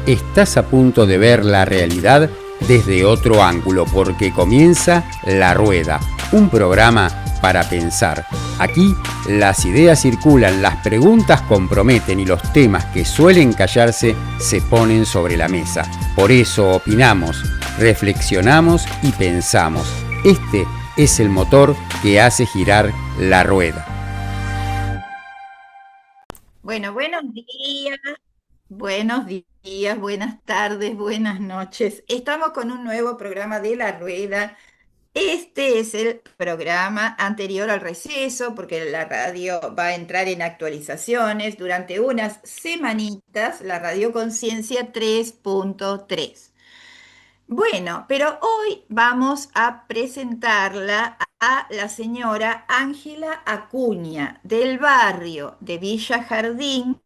Estás a punto de ver la realidad desde otro ángulo, porque comienza La Rueda, un programa para pensar. Aquí las ideas circulan, las preguntas comprometen y los temas que suelen callarse se ponen sobre la mesa. Por eso opinamos, reflexionamos y pensamos. Este es el motor que hace girar la rueda. Bueno, buenos días, buenas tardes, buenas noches. Estamos con un nuevo programa de La Rueda. Este es el programa anterior al receso, porque la radio va a entrar en actualizaciones durante unas semanitas, la Radio Conciencia 3.3. Bueno, pero hoy vamos a presentarla a la señora Ángela Acuña, del barrio de Villa Jardín,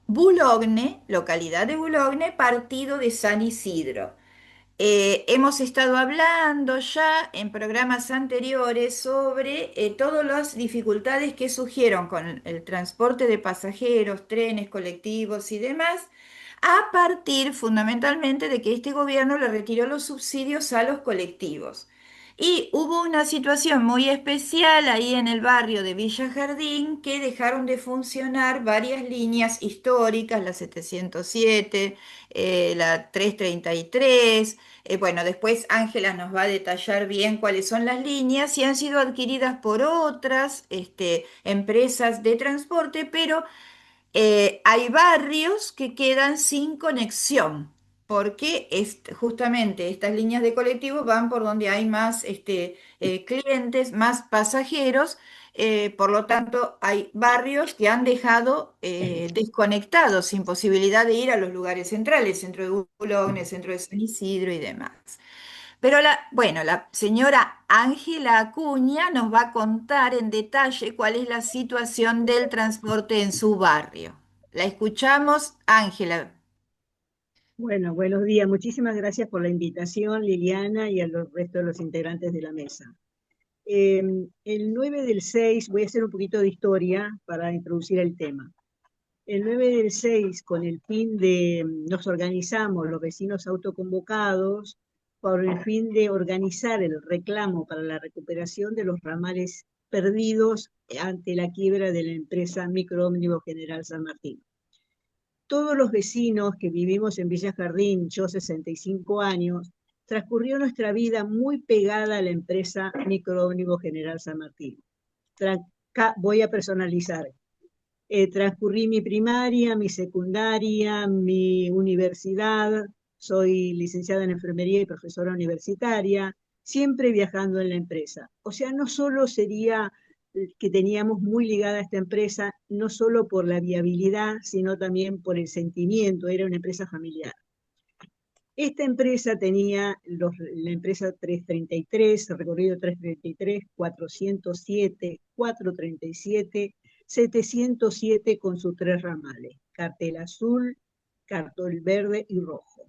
Boulogne, localidad de Boulogne, partido de San Isidro. Hemos estado hablando ya en programas anteriores sobre todas las dificultades que surgieron con el transporte de pasajeros, trenes, colectivos y demás, a partir fundamentalmente de que este gobierno le retiró los subsidios a los colectivos. Y hubo una situación muy especial ahí en el barrio de Villa Jardín que dejaron de funcionar varias líneas históricas, la 707, la 333. Bueno, después Ángela nos va a detallar bien cuáles son las líneas y han sido adquiridas por otras empresas de transporte, pero hay barrios que quedan sin conexión, porque justamente estas líneas de colectivos van por donde hay más clientes, más pasajeros. Por lo tanto, hay barrios que han dejado desconectados, sin posibilidad de ir a los lugares centrales, centro de Boulogne, centro de San Isidro y demás. Pero bueno, la señora Ángela Acuña nos va a contar en detalle cuál es la situación del transporte en su barrio. La escuchamos, Ángela. Bueno, buenos días. Muchísimas gracias por la invitación, Liliana, y a los restos de los integrantes de la mesa. El 9/6, voy a hacer un poquito de historia para introducir el tema. El 9/6, con el fin de, nos organizamos los vecinos autoconvocados, por el fin de organizar el reclamo para la recuperación de los ramales perdidos ante la quiebra de la empresa Microómnibus General San Martín. Todos los vecinos que vivimos en Villa Jardín, yo 65 años, transcurrió nuestra vida muy pegada a la empresa Microómnibus General San Martín. Voy a personalizar. Transcurrí mi primaria, mi secundaria, mi universidad, soy licenciada en enfermería y profesora universitaria, siempre viajando en la empresa. O sea, no solo sería que teníamos muy ligada a esta empresa, no solo por la viabilidad, sino también por el sentimiento, era una empresa familiar. Esta empresa tenía la empresa 333, el recorrido 333, 407, 437, 707 con sus 3 ramales, cartel azul, cartel verde y rojo.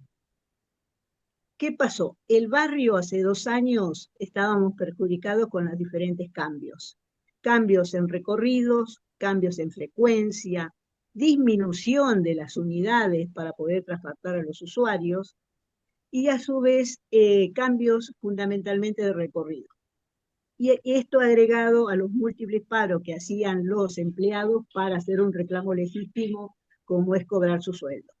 ¿Qué pasó? El barrio hace 2 años estábamos perjudicados con los diferentes cambios. Cambios en recorridos, cambios en frecuencia, disminución de las unidades para poder transportar a los usuarios y a su vez cambios fundamentalmente de recorrido. Y esto agregado a los múltiples paros que hacían los empleados para hacer un reclamo legítimo como es cobrar su sueldo.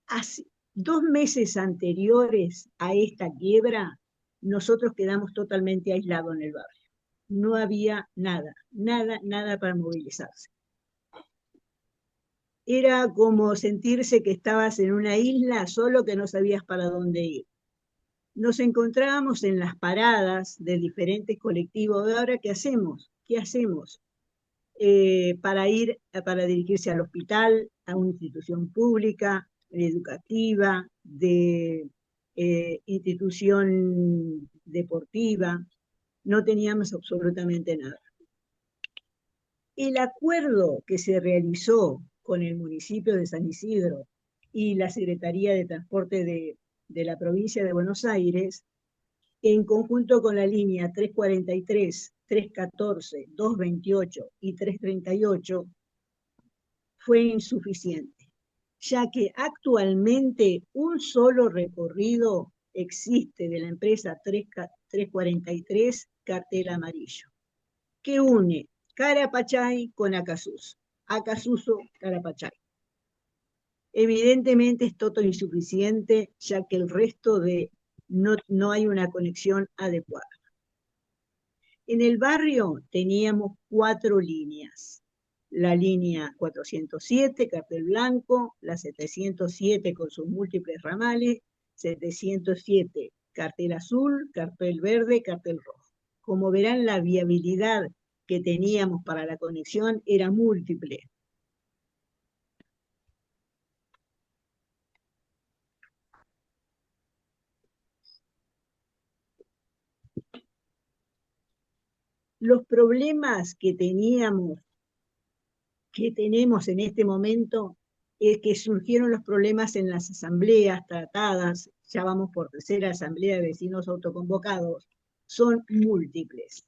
Hace 2 meses anteriores a esta quiebra, nosotros quedamos totalmente aislados en el barrio. No había nada, nada para movilizarse. Era como sentirse que estabas en una isla, solo que no sabías para dónde ir. Nos encontrábamos en las paradas de diferentes colectivos. ¿Ahora qué hacemos? ¿Qué hacemos? Para dirigirse al hospital, a una institución pública, educativa, de institución deportiva. No teníamos absolutamente nada. El acuerdo que se realizó con el municipio de San Isidro y la Secretaría de Transporte de la provincia de Buenos Aires, en conjunto con la línea 343, 314, 228 y 338, fue insuficiente. ya que actualmente un solo recorrido existe de la empresa 343 Cartel Amarillo, que une Carapachay con Acasuso. Acasuso, Carapachay. Evidentemente es todo insuficiente, ya que el resto no hay una conexión adecuada. En el barrio teníamos 4 líneas. La línea 407, Cartel Blanco, la 707 con sus múltiples ramales, 707, Cartel Azul, Cartel Verde, Cartel Rojo. Como verán, la viabilidad que teníamos para la conexión era múltiple. Los problemas que tenemos en este momento es que surgieron los problemas en las asambleas tratadas, ya vamos por tercera asamblea de vecinos autoconvocados, son múltiples.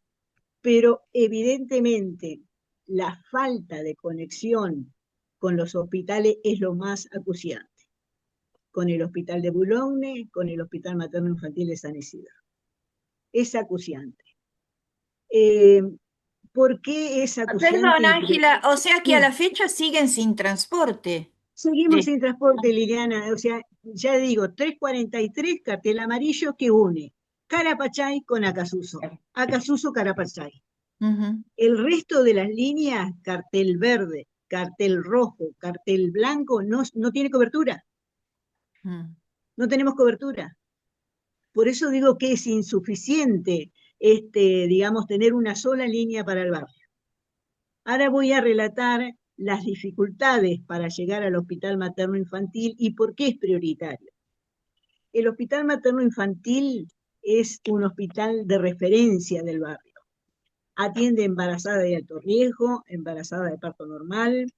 Pero evidentemente la falta de conexión con los hospitales es lo más acuciante. Con el hospital de Boulogne, con el hospital materno-infantil de San Isidro. Es acuciante. ¿Por qué es acuciante? Perdón, Ángela, o sea que a la fecha siguen sin transporte. Seguimos sin transporte, Liliana. O sea, ya digo, 343 Cartel Amarillo que une Carapachay con Acasuso. Acasuso, Carapachay. El resto de las líneas, Cartel Verde, Cartel Rojo, Cartel Blanco, no tiene cobertura. No tenemos cobertura. Por eso digo que es insuficiente, digamos, tener una sola línea para el barrio. Ahora voy a relatar las dificultades para llegar al hospital materno-infantil y por qué es prioritario. El hospital materno-infantil es un hospital de referencia del barrio. Atiende embarazada de alto riesgo, embarazada de parto normal,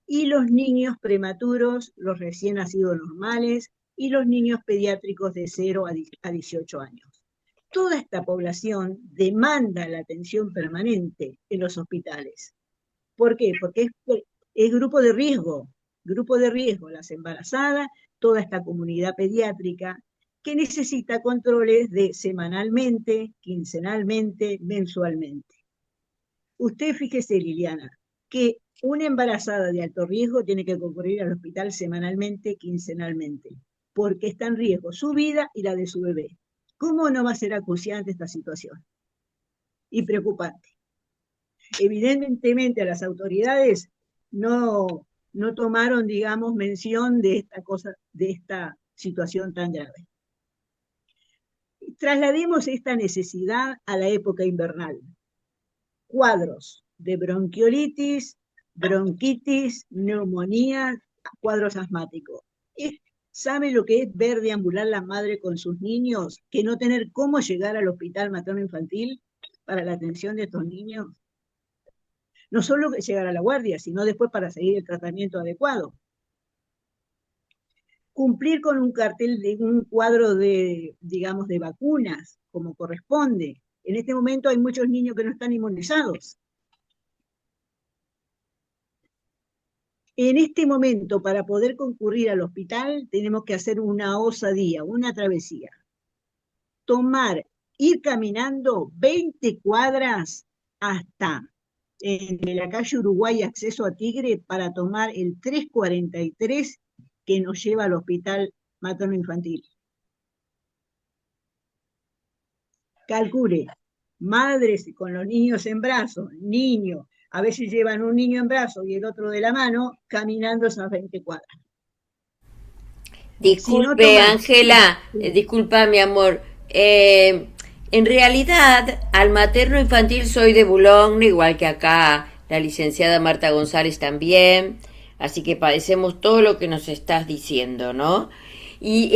y los niños prematuros, los recién nacidos normales, y los niños pediátricos de 0 a 18 años. Toda esta población demanda la atención permanente en los hospitales. ¿Por qué? Porque es grupo de riesgo, las embarazadas, toda esta comunidad pediátrica que necesita controles de semanalmente, quincenalmente, mensualmente. Usted fíjese, Liliana, que una embarazada de alto riesgo tiene que concurrir al hospital semanalmente, quincenalmente, porque está en riesgo su vida y la de su bebé. ¿Cómo no va a ser acuciante esta situación? Y preocupante. Evidentemente a las autoridades no tomaron, digamos, mención de esta situación tan grave. Traslademos esta necesidad a la época invernal. Cuadros de bronquiolitis, bronquitis, neumonía, cuadros asmáticos. ¿Sabe lo que es ver deambular la madre con sus niños? Que no tener cómo llegar al hospital materno-infantil para la atención de estos niños. No solo llegar a la guardia, sino después para seguir el tratamiento adecuado. Cumplir con un cartel de un cuadro de, digamos, de vacunas, como corresponde. En este momento hay muchos niños que no están inmunizados. En este momento, para poder concurrir al hospital, tenemos que hacer una osadía, una travesía. Ir caminando 20 cuadras hasta en la calle Uruguay, acceso a Tigre, para tomar el 343 que nos lleva al hospital materno-infantil. Calcule, madres con los niños en brazos, niños, a veces llevan un niño en brazos y el otro de la mano, caminando esas 20 cuadras. Disculpe, Ángela, disculpa, mi amor. En realidad, al materno infantil soy de Boulogne, igual que acá la licenciada Marta González también, así que padecemos todo lo que nos estás diciendo, ¿no? Y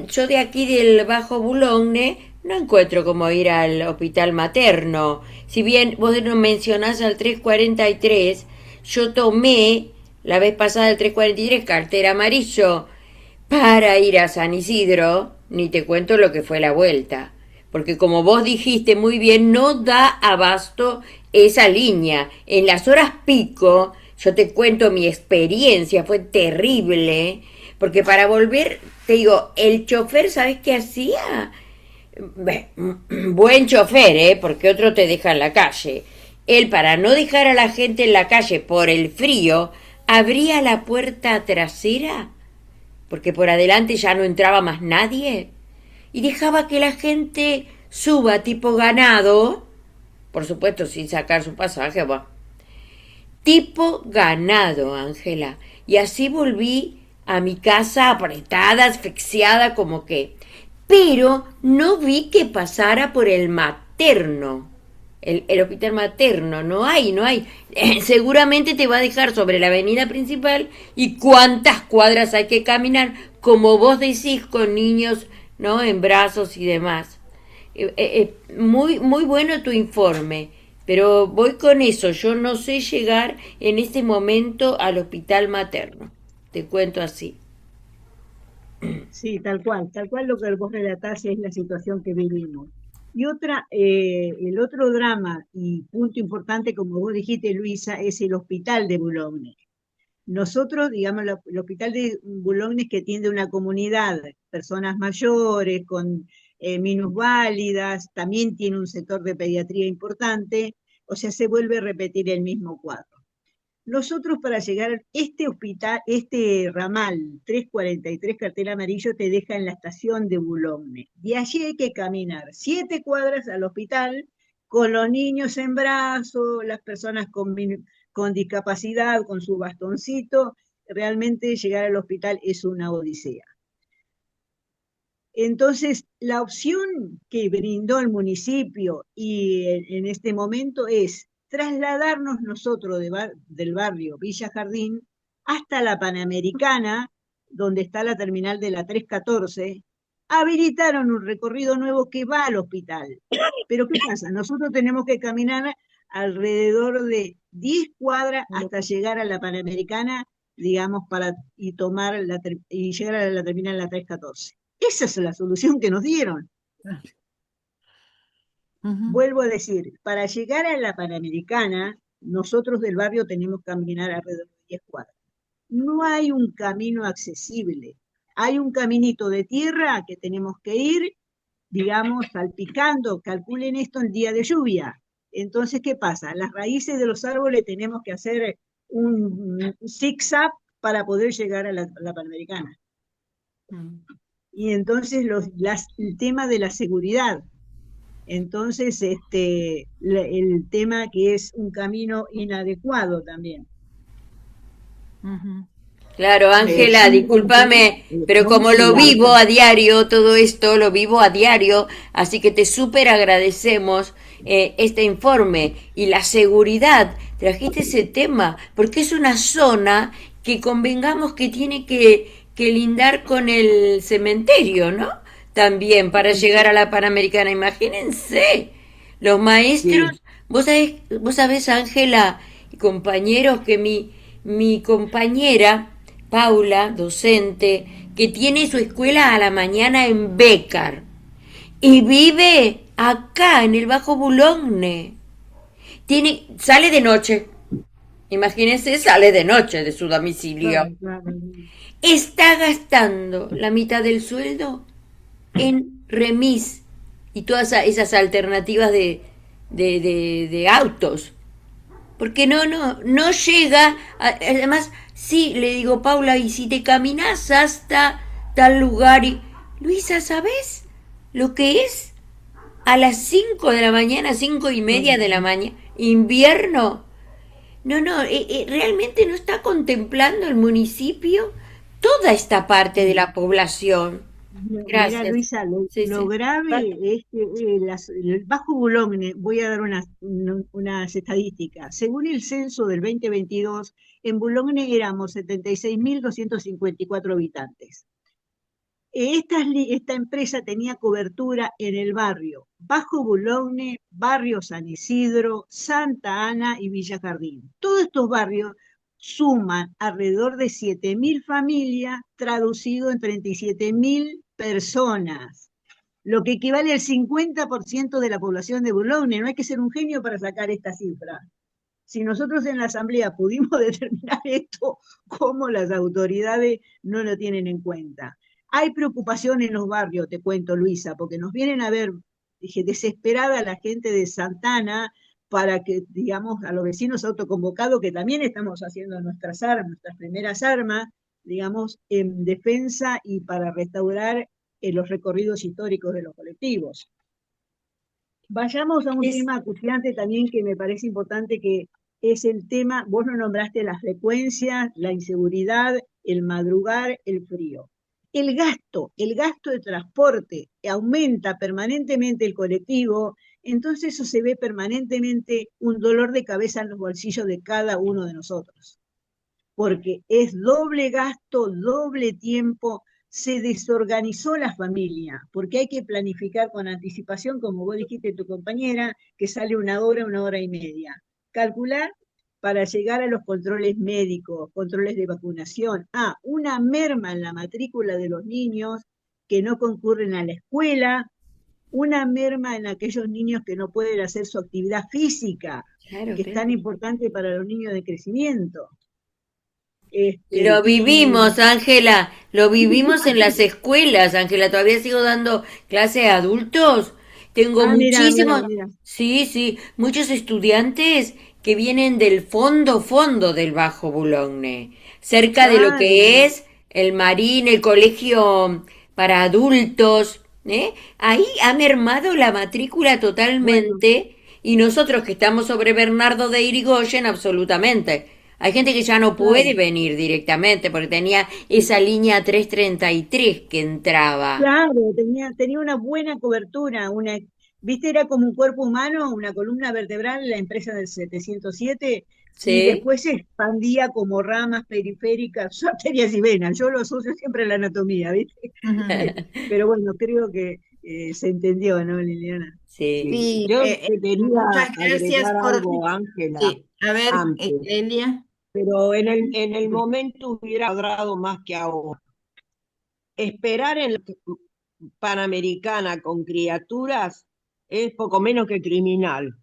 yo de aquí del Bajo Boulogne no encuentro cómo ir al hospital materno. Si bien vos no mencionás al 343, yo tomé la vez pasada el 343 cartel amarillo para ir a San Isidro, ni te cuento lo que fue la vuelta. Porque como vos dijiste muy bien, no da abasto esa línea. En las horas pico, yo te cuento mi experiencia, fue terrible, porque para volver, te digo, el chofer, ¿sabes qué hacía? Buen chofer, ¿eh? Porque otro te deja en la calle. Él, para no dejar a la gente en la calle por el frío, abría la puerta trasera, porque por adelante ya no entraba más nadie, y dejaba que la gente suba tipo ganado, por supuesto sin sacar su pasaje, bueno, tipo ganado, Ángela. Y así volví a mi casa apretada, asfixiada, como que. Pero no vi que pasara por el materno. El hospital materno, no hay, no hay. Seguramente te va a dejar sobre la avenida principal y cuántas cuadras hay que caminar, como vos decís, con niños, ¿no? En brazos y demás. Muy, muy bueno tu informe, pero voy con eso. Yo no sé llegar en este momento al hospital materno. Te cuento así. Sí, tal cual lo que vos relatás es la situación que vivimos. Y el otro drama y punto importante, como vos dijiste, Luisa, es el hospital de Boulogne. Nosotros, digamos, el hospital de Boulogne que atiende una comunidad, personas mayores, con minusválidas, también tiene un sector de pediatría importante, o sea, se vuelve a repetir el mismo cuadro. Nosotros para llegar a este hospital, este ramal 343 cartel amarillo te deja en la estación de Boulogne. De allí hay que caminar 7 cuadras al hospital con los niños en brazos, las personas con discapacidad, con su bastoncito. Realmente llegar al hospital es una odisea. Entonces, la opción que brindó el municipio y en este momento es trasladarnos nosotros del barrio Villa Jardín hasta la Panamericana, donde está la terminal de la 314. Habilitaron un recorrido nuevo que va al hospital. Pero ¿qué pasa? Nosotros tenemos que caminar alrededor de 10 cuadras hasta llegar a la Panamericana, digamos, y llegar a la terminal de la 314. Esa es la solución que nos dieron. Vuelvo a decir, para llegar a la Panamericana, nosotros del barrio tenemos que caminar alrededor de 10 cuadras. No hay un camino accesible. Hay un caminito de tierra que tenemos que ir, digamos, salpicando. Calculen esto en día de lluvia. Entonces, ¿qué pasa? Las raíces de los árboles tenemos que hacer un zigzag para poder llegar a la Panamericana. Y entonces el tema de la seguridad. Entonces, el tema que es un camino inadecuado también. Claro, Ángela, discúlpame, pero como lo vivo a diario, todo esto lo vivo a diario, así que te súper agradecemos este informe y la seguridad. Trajiste ese tema, porque es una zona que convengamos que tiene que lindar con el cementerio, ¿no? También para llegar a la Panamericana, imagínense, los maestros, Sí. vos sabés, Ángela y compañeros, que mi compañera Paula, docente, que tiene su escuela a la mañana en Bécar y vive acá en el Bajo Boulogne. Sale de noche, imagínense, sale de noche de su domicilio. Claro, claro. Está gastando la mitad del sueldo en remis y todas esas alternativas de autos. Porque no llega. Además, sí, le digo, Paula, y si te caminas hasta tal lugar y. Luisa, ¿sabes lo que es? A las 5 de la mañana, 5:30 de la mañana, invierno. Realmente no está contemplando el municipio toda esta parte de la población. Mira, Gracias. Luisa, Sí, lo sí. grave es que el Bajo Boulogne, voy a dar unas estadísticas. Según el censo del 2022, en Boulogne éramos 76.254 habitantes. Esta empresa tenía cobertura en el barrio Bajo Boulogne, barrio San Isidro, Santa Ana y Villa Jardín. Todos estos barrios suman alrededor de 7.000 familias, traducido en 37.000 personas, lo que equivale al 50% de la población de Boulogne. No hay que ser un genio para sacar esta cifra. Si nosotros en la Asamblea pudimos determinar esto, ¿cómo las autoridades no lo tienen en cuenta? Hay preocupación en los barrios, te cuento, Luisa, porque nos vienen a ver, dije, desesperada la gente de Santana para que, digamos, a los vecinos autoconvocados, que también estamos haciendo nuestras armas, nuestras primeras armas, digamos, en defensa y para restaurar los recorridos históricos de los colectivos. Vayamos a un tema acuciante también que me parece importante, que es el tema, vos lo nombraste, las frecuencias, la inseguridad, el madrugar, el frío. El gasto de transporte aumenta permanentemente el colectivo, entonces eso se ve permanentemente un dolor de cabeza en los bolsillos de cada uno de nosotros, porque es doble gasto, doble tiempo, se desorganizó la familia, porque hay que planificar con anticipación, como vos dijiste tu compañera, que sale una hora y media. Calcular para llegar a los controles médicos, controles de vacunación. Una merma en la matrícula de los niños que no concurren a la escuela, una merma en aquellos niños que no pueden hacer su actividad física, Claro, que es tan importante para los niños de crecimiento. Lo vivimos, Ángela, lo vivimos en las escuelas, Ángela, todavía sigo dando clases a adultos. Tengo muchísimos, mira. sí, muchos estudiantes que vienen del fondo del Bajo Boulogne, cerca de lo que es el Marín, el colegio para adultos, ¿eh? Ahí ha mermado la matrícula totalmente y nosotros que estamos sobre Bernardo de Irigoyen, absolutamente. Hay gente que ya no puede venir directamente porque tenía esa línea 333 que entraba. Claro, tenía una buena cobertura, viste, era como un cuerpo humano, una columna vertebral, la empresa del 707, y Sí. después se expandía como ramas periféricas, arterias y venas. Yo lo asocio siempre a la anatomía, ¿viste? Pero bueno, creo que se entendió, ¿no, Liliana? Sí. Sí, Yo te quería muchas gracias agregar por... algo, Ángela, Sí, a ver, antes, Elia. pero en el momento hubiera logrado más que ahora. Esperar en la Panamericana con criaturas es poco menos que criminal,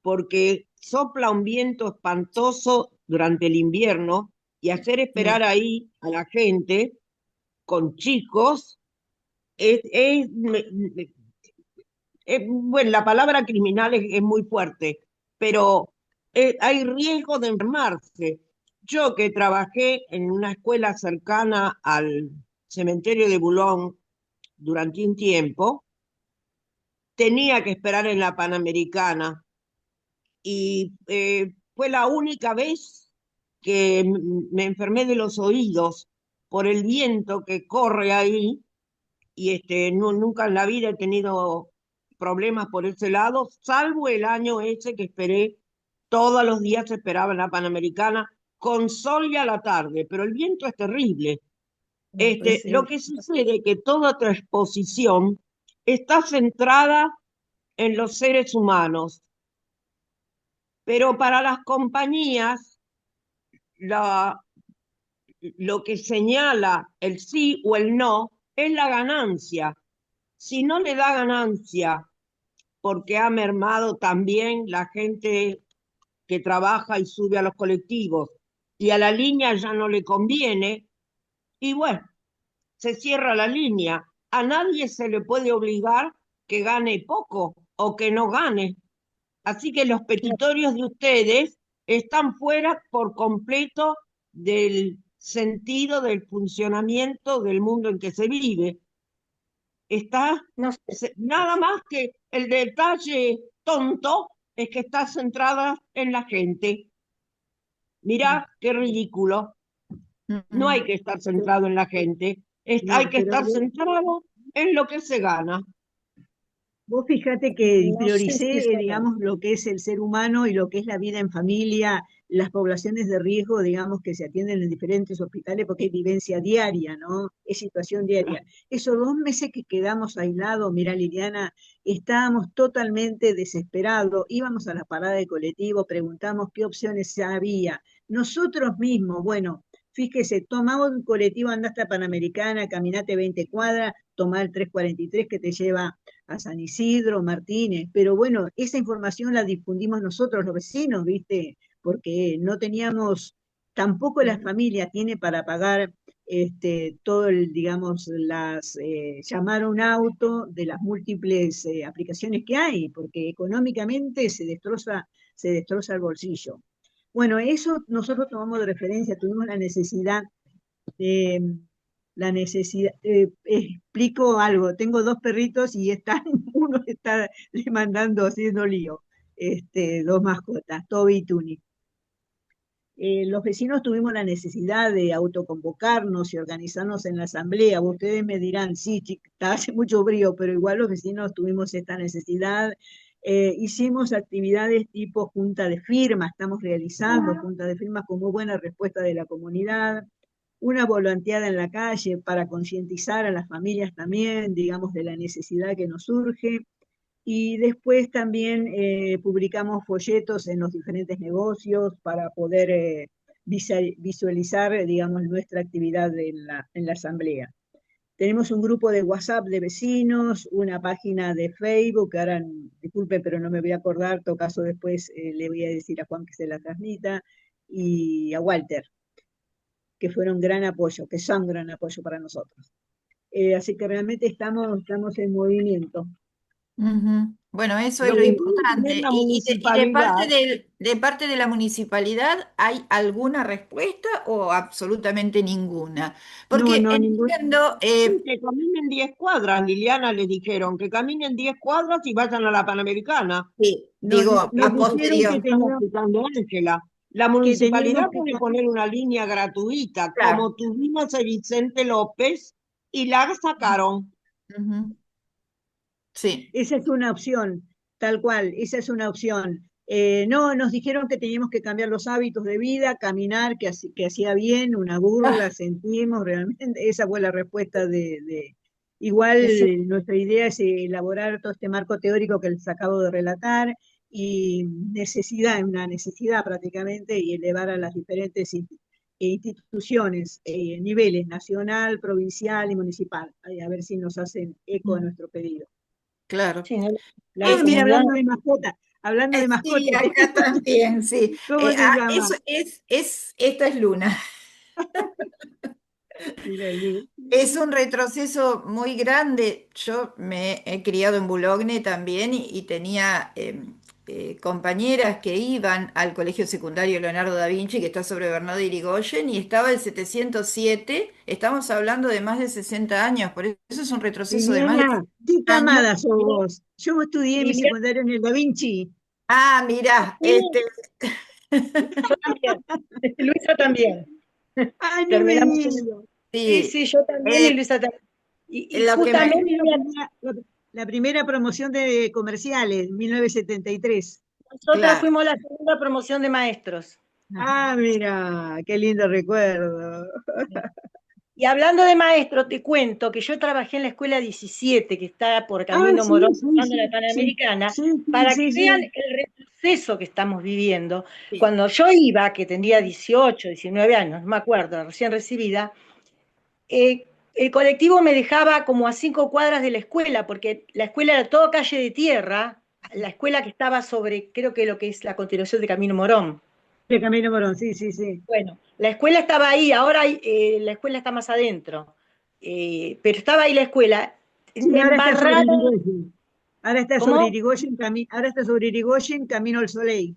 porque sopla un viento espantoso durante el invierno y hacer esperar ahí a la gente con chicos bueno, la palabra criminal es muy fuerte, pero hay riesgo de enfermarse. Yo que trabajé en una escuela cercana al cementerio de Boulogne durante un tiempo, tenía que esperar en la Panamericana y fue la única vez que me enfermé de los oídos por el viento que corre ahí y nunca en la vida he tenido problemas por ese lado, salvo el año ese que esperé, todos los días esperaba en la Panamericana, con sol y a la tarde, pero el viento es terrible. Lo que sucede es que toda otra exposición está centrada en los seres humanos, pero para las compañías lo que señala el sí o el no es la ganancia. Si no le da ganancia porque ha mermado también la gente que trabaja y sube a los colectivos y a la línea ya no le conviene, y bueno, se cierra la línea. A nadie se le puede obligar que gane poco o que no gane. Así que los petitorios de ustedes están fuera por completo del sentido del funcionamiento del mundo en que se vive. Está nada más que el detalle tonto es que está centrada en la gente. Mirá qué ridículo. No hay que estar centrado en la gente, hay que estar centrado en lo que se gana. Vos fíjate que No sé si prioricé, digamos, lo que es el ser humano y lo que es la vida en familia, las poblaciones de riesgo, digamos, que se atienden en diferentes hospitales porque hay vivencia diaria, ¿no? Es situación diaria. Esos 2 meses que quedamos aislados, mira, Liliana, estábamos totalmente desesperados, íbamos a la parada de colectivo, preguntamos qué opciones había. Nosotros mismos, bueno, fíjese, tomamos un colectivo, andá hasta Panamericana, caminate 20 cuadras, tomá el 343 que te lleva a San Isidro, Martínez, pero bueno, esa información la difundimos nosotros, los vecinos, ¿viste? Porque no teníamos, tampoco la familia tiene para pagar todo el, digamos, llamar a un auto de las múltiples aplicaciones que hay, porque económicamente se destroza el bolsillo. Bueno, eso nosotros tomamos de referencia, tuvimos eh, la necesidad, explico algo, tengo dos perritos y uno está demandando, haciendo lío, dos mascotas, Toby y Tuni. Los vecinos tuvimos la necesidad de autoconvocarnos y organizarnos en la asamblea. Ustedes me dirán, sí, chica, hace mucho frío, pero igual los vecinos tuvimos esta necesidad. Hicimos actividades tipo junta de firmas, estamos realizando junta de firmas con muy buena respuesta de la comunidad, una volanteada en la calle para concientizar a las familias también, digamos, de la necesidad que nos surge. Y después también publicamos folletos en los diferentes negocios para poder visualizar, digamos, nuestra actividad en la asamblea. Tenemos un grupo de WhatsApp de vecinos, una página de Facebook, que ahora, disculpe, pero no me voy a acordar, en todo caso después le voy a decir a Juan que se la transmita, y a Walter, que fueron gran apoyo, que son gran apoyo para nosotros. Así que realmente estamos en movimiento. Ujú. Bueno, eso es Lo lo que tiene importante. la Y municipalidad, de parte de la municipalidad, ¿hay alguna respuesta o absolutamente ninguna? No, Porque no, ningún, entiendo, que caminen 10 cuadras, Liliana les dijeron, que caminen 10 cuadras y vayan a la Panamericana. sí, no, digo, nos a dijeron Eso que, posterior. estaba explicando Ángela. La teníamos municipalidad que, puede poner una línea gratuita, Claro. como tuvimos en Vicente López, y la sacaron. Ujú. Sí. esa es una opción, tal cual, esa es una opción. No, nos dijeron que teníamos que cambiar los hábitos de vida, caminar, que hacía bien, una burla, Ah, sentimos realmente, esa fue la respuesta Igual sí, nuestra idea es elaborar todo este marco teórico que les acabo de relatar y una necesidad prácticamente, y elevar a las diferentes instituciones, niveles, nacional, provincial y municipal, a ver si nos hacen eco de nuestro pedido. claro. Sí, ¿no? La Ah, mira, comunidad, hablando de Sí, mascotas, acá también, sí. ¿cómo se llama? Eso esta es Luna. Mira, Es un retroceso muy grande. Yo me he criado en Boulogne también y tenía compañeras que iban al Colegio Secundario Leonardo da Vinci, que está sobre Bernardo de Irigoyen, y estaba el 707. Estamos hablando de más de 60 años, por eso es un retroceso de más de Liliana, 60 qué años. camada sos vos. Yo estudié mi Liliana, secundario en el Da Vinci. Ah, mira, sí, yo también, Luisa también, Ay, ni me terminamos en digas. sí, sí, sí, yo también y eh, Luisa también. Y lo que me... justamente La primera promoción de comerciales, 1973. nosotras Claro. fuimos la segunda promoción de maestros. Ah, mira, qué lindo recuerdo. Y hablando de maestros, te cuento que yo trabajé en la escuela 17, que está por Ah, Camino sí, Morón, sí, buscando la sí, sí, Panamericana, sí, sí, para que sí, vean sí. el retroceso que estamos viviendo. Sí. Cuando yo iba, que tendría 18, 19 años, no me acuerdo, recién recibida, el colectivo me dejaba como a 5 cuadras de la escuela, porque la escuela era toda calle de tierra, la escuela que estaba sobre, creo que lo que es la continuación de Camino Morón. De Camino Morón, sí, sí, sí. Bueno, la escuela estaba ahí, ahora la escuela está más adentro, pero estaba ahí la escuela. Sí, Me ahora está sobre embarraron, Irigoyen. ¿cómo? Ahora está sobre Irigoyen, camino al Soleil.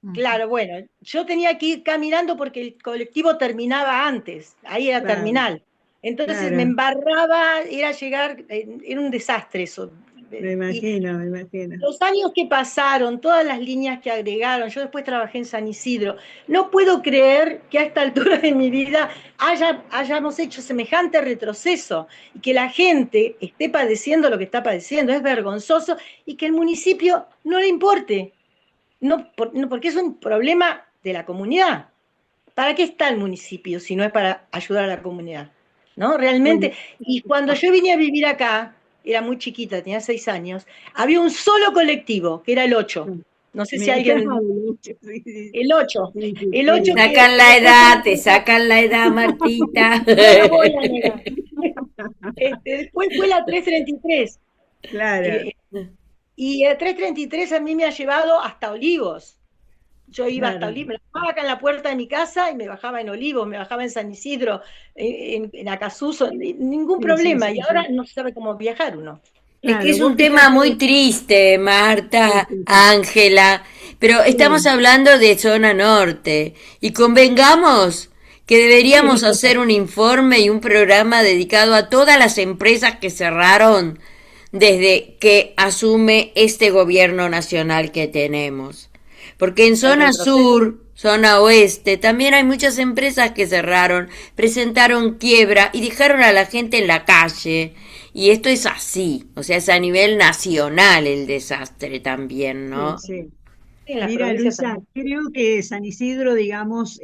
Ujú. Claro, bueno, yo tenía que ir caminando porque el colectivo terminaba antes, ahí era Claro, terminal. Entonces me claro, embarraba, era llegar, era un desastre eso. me Y imagino, me imagino. los años que pasaron, todas las líneas que agregaron, yo después trabajé en San Isidro, no puedo creer que a esta altura de mi vida hayamos hecho semejante retroceso y que la gente esté padeciendo lo que está padeciendo, es vergonzoso, y que el municipio no le importe, porque es un problema de la comunidad. ¿Para qué está el municipio si no es para ayudar a la comunidad? ¿No? Bueno, Realmente. Y cuando yo vine a vivir acá, era muy chiquita, tenía 6 años, había un solo colectivo, que era el 8. No sé si alguien... sí, sí, El 8. sí, sí, El Te 8 sí. que sacan la después edad, te sacan la edad, Martita. no la voy a negar. Después fue la 333, Claro, Eh, y el 333 a mí me ha llevado hasta Olivos. Yo iba hasta claro, Olivos, me la bajaba acá en la puerta de mi casa y me bajaba en Olivos, me bajaba en San Isidro, en Acasuso, ningún sí, sí, problema. Y sí, ahora sí. no se sabe cómo viajar uno. Es que Claro, es vos un tema fíjate, muy triste, sí, Marta, sí, sí, Ángela, pero estamos sí, hablando de zona norte y convengamos que deberíamos sí, hacer un informe y un programa dedicado a todas las empresas que cerraron desde que asume este gobierno nacional que tenemos. Porque en El zona retroceso. sur, zona oeste, también hay muchas empresas que cerraron, presentaron quiebra y dejaron a la gente en la calle. Y esto es así, o sea, es a nivel nacional el desastre también, sí, ¿no? sí. En las Mira, provincias Luisa, también. creo que San Isidro, digamos,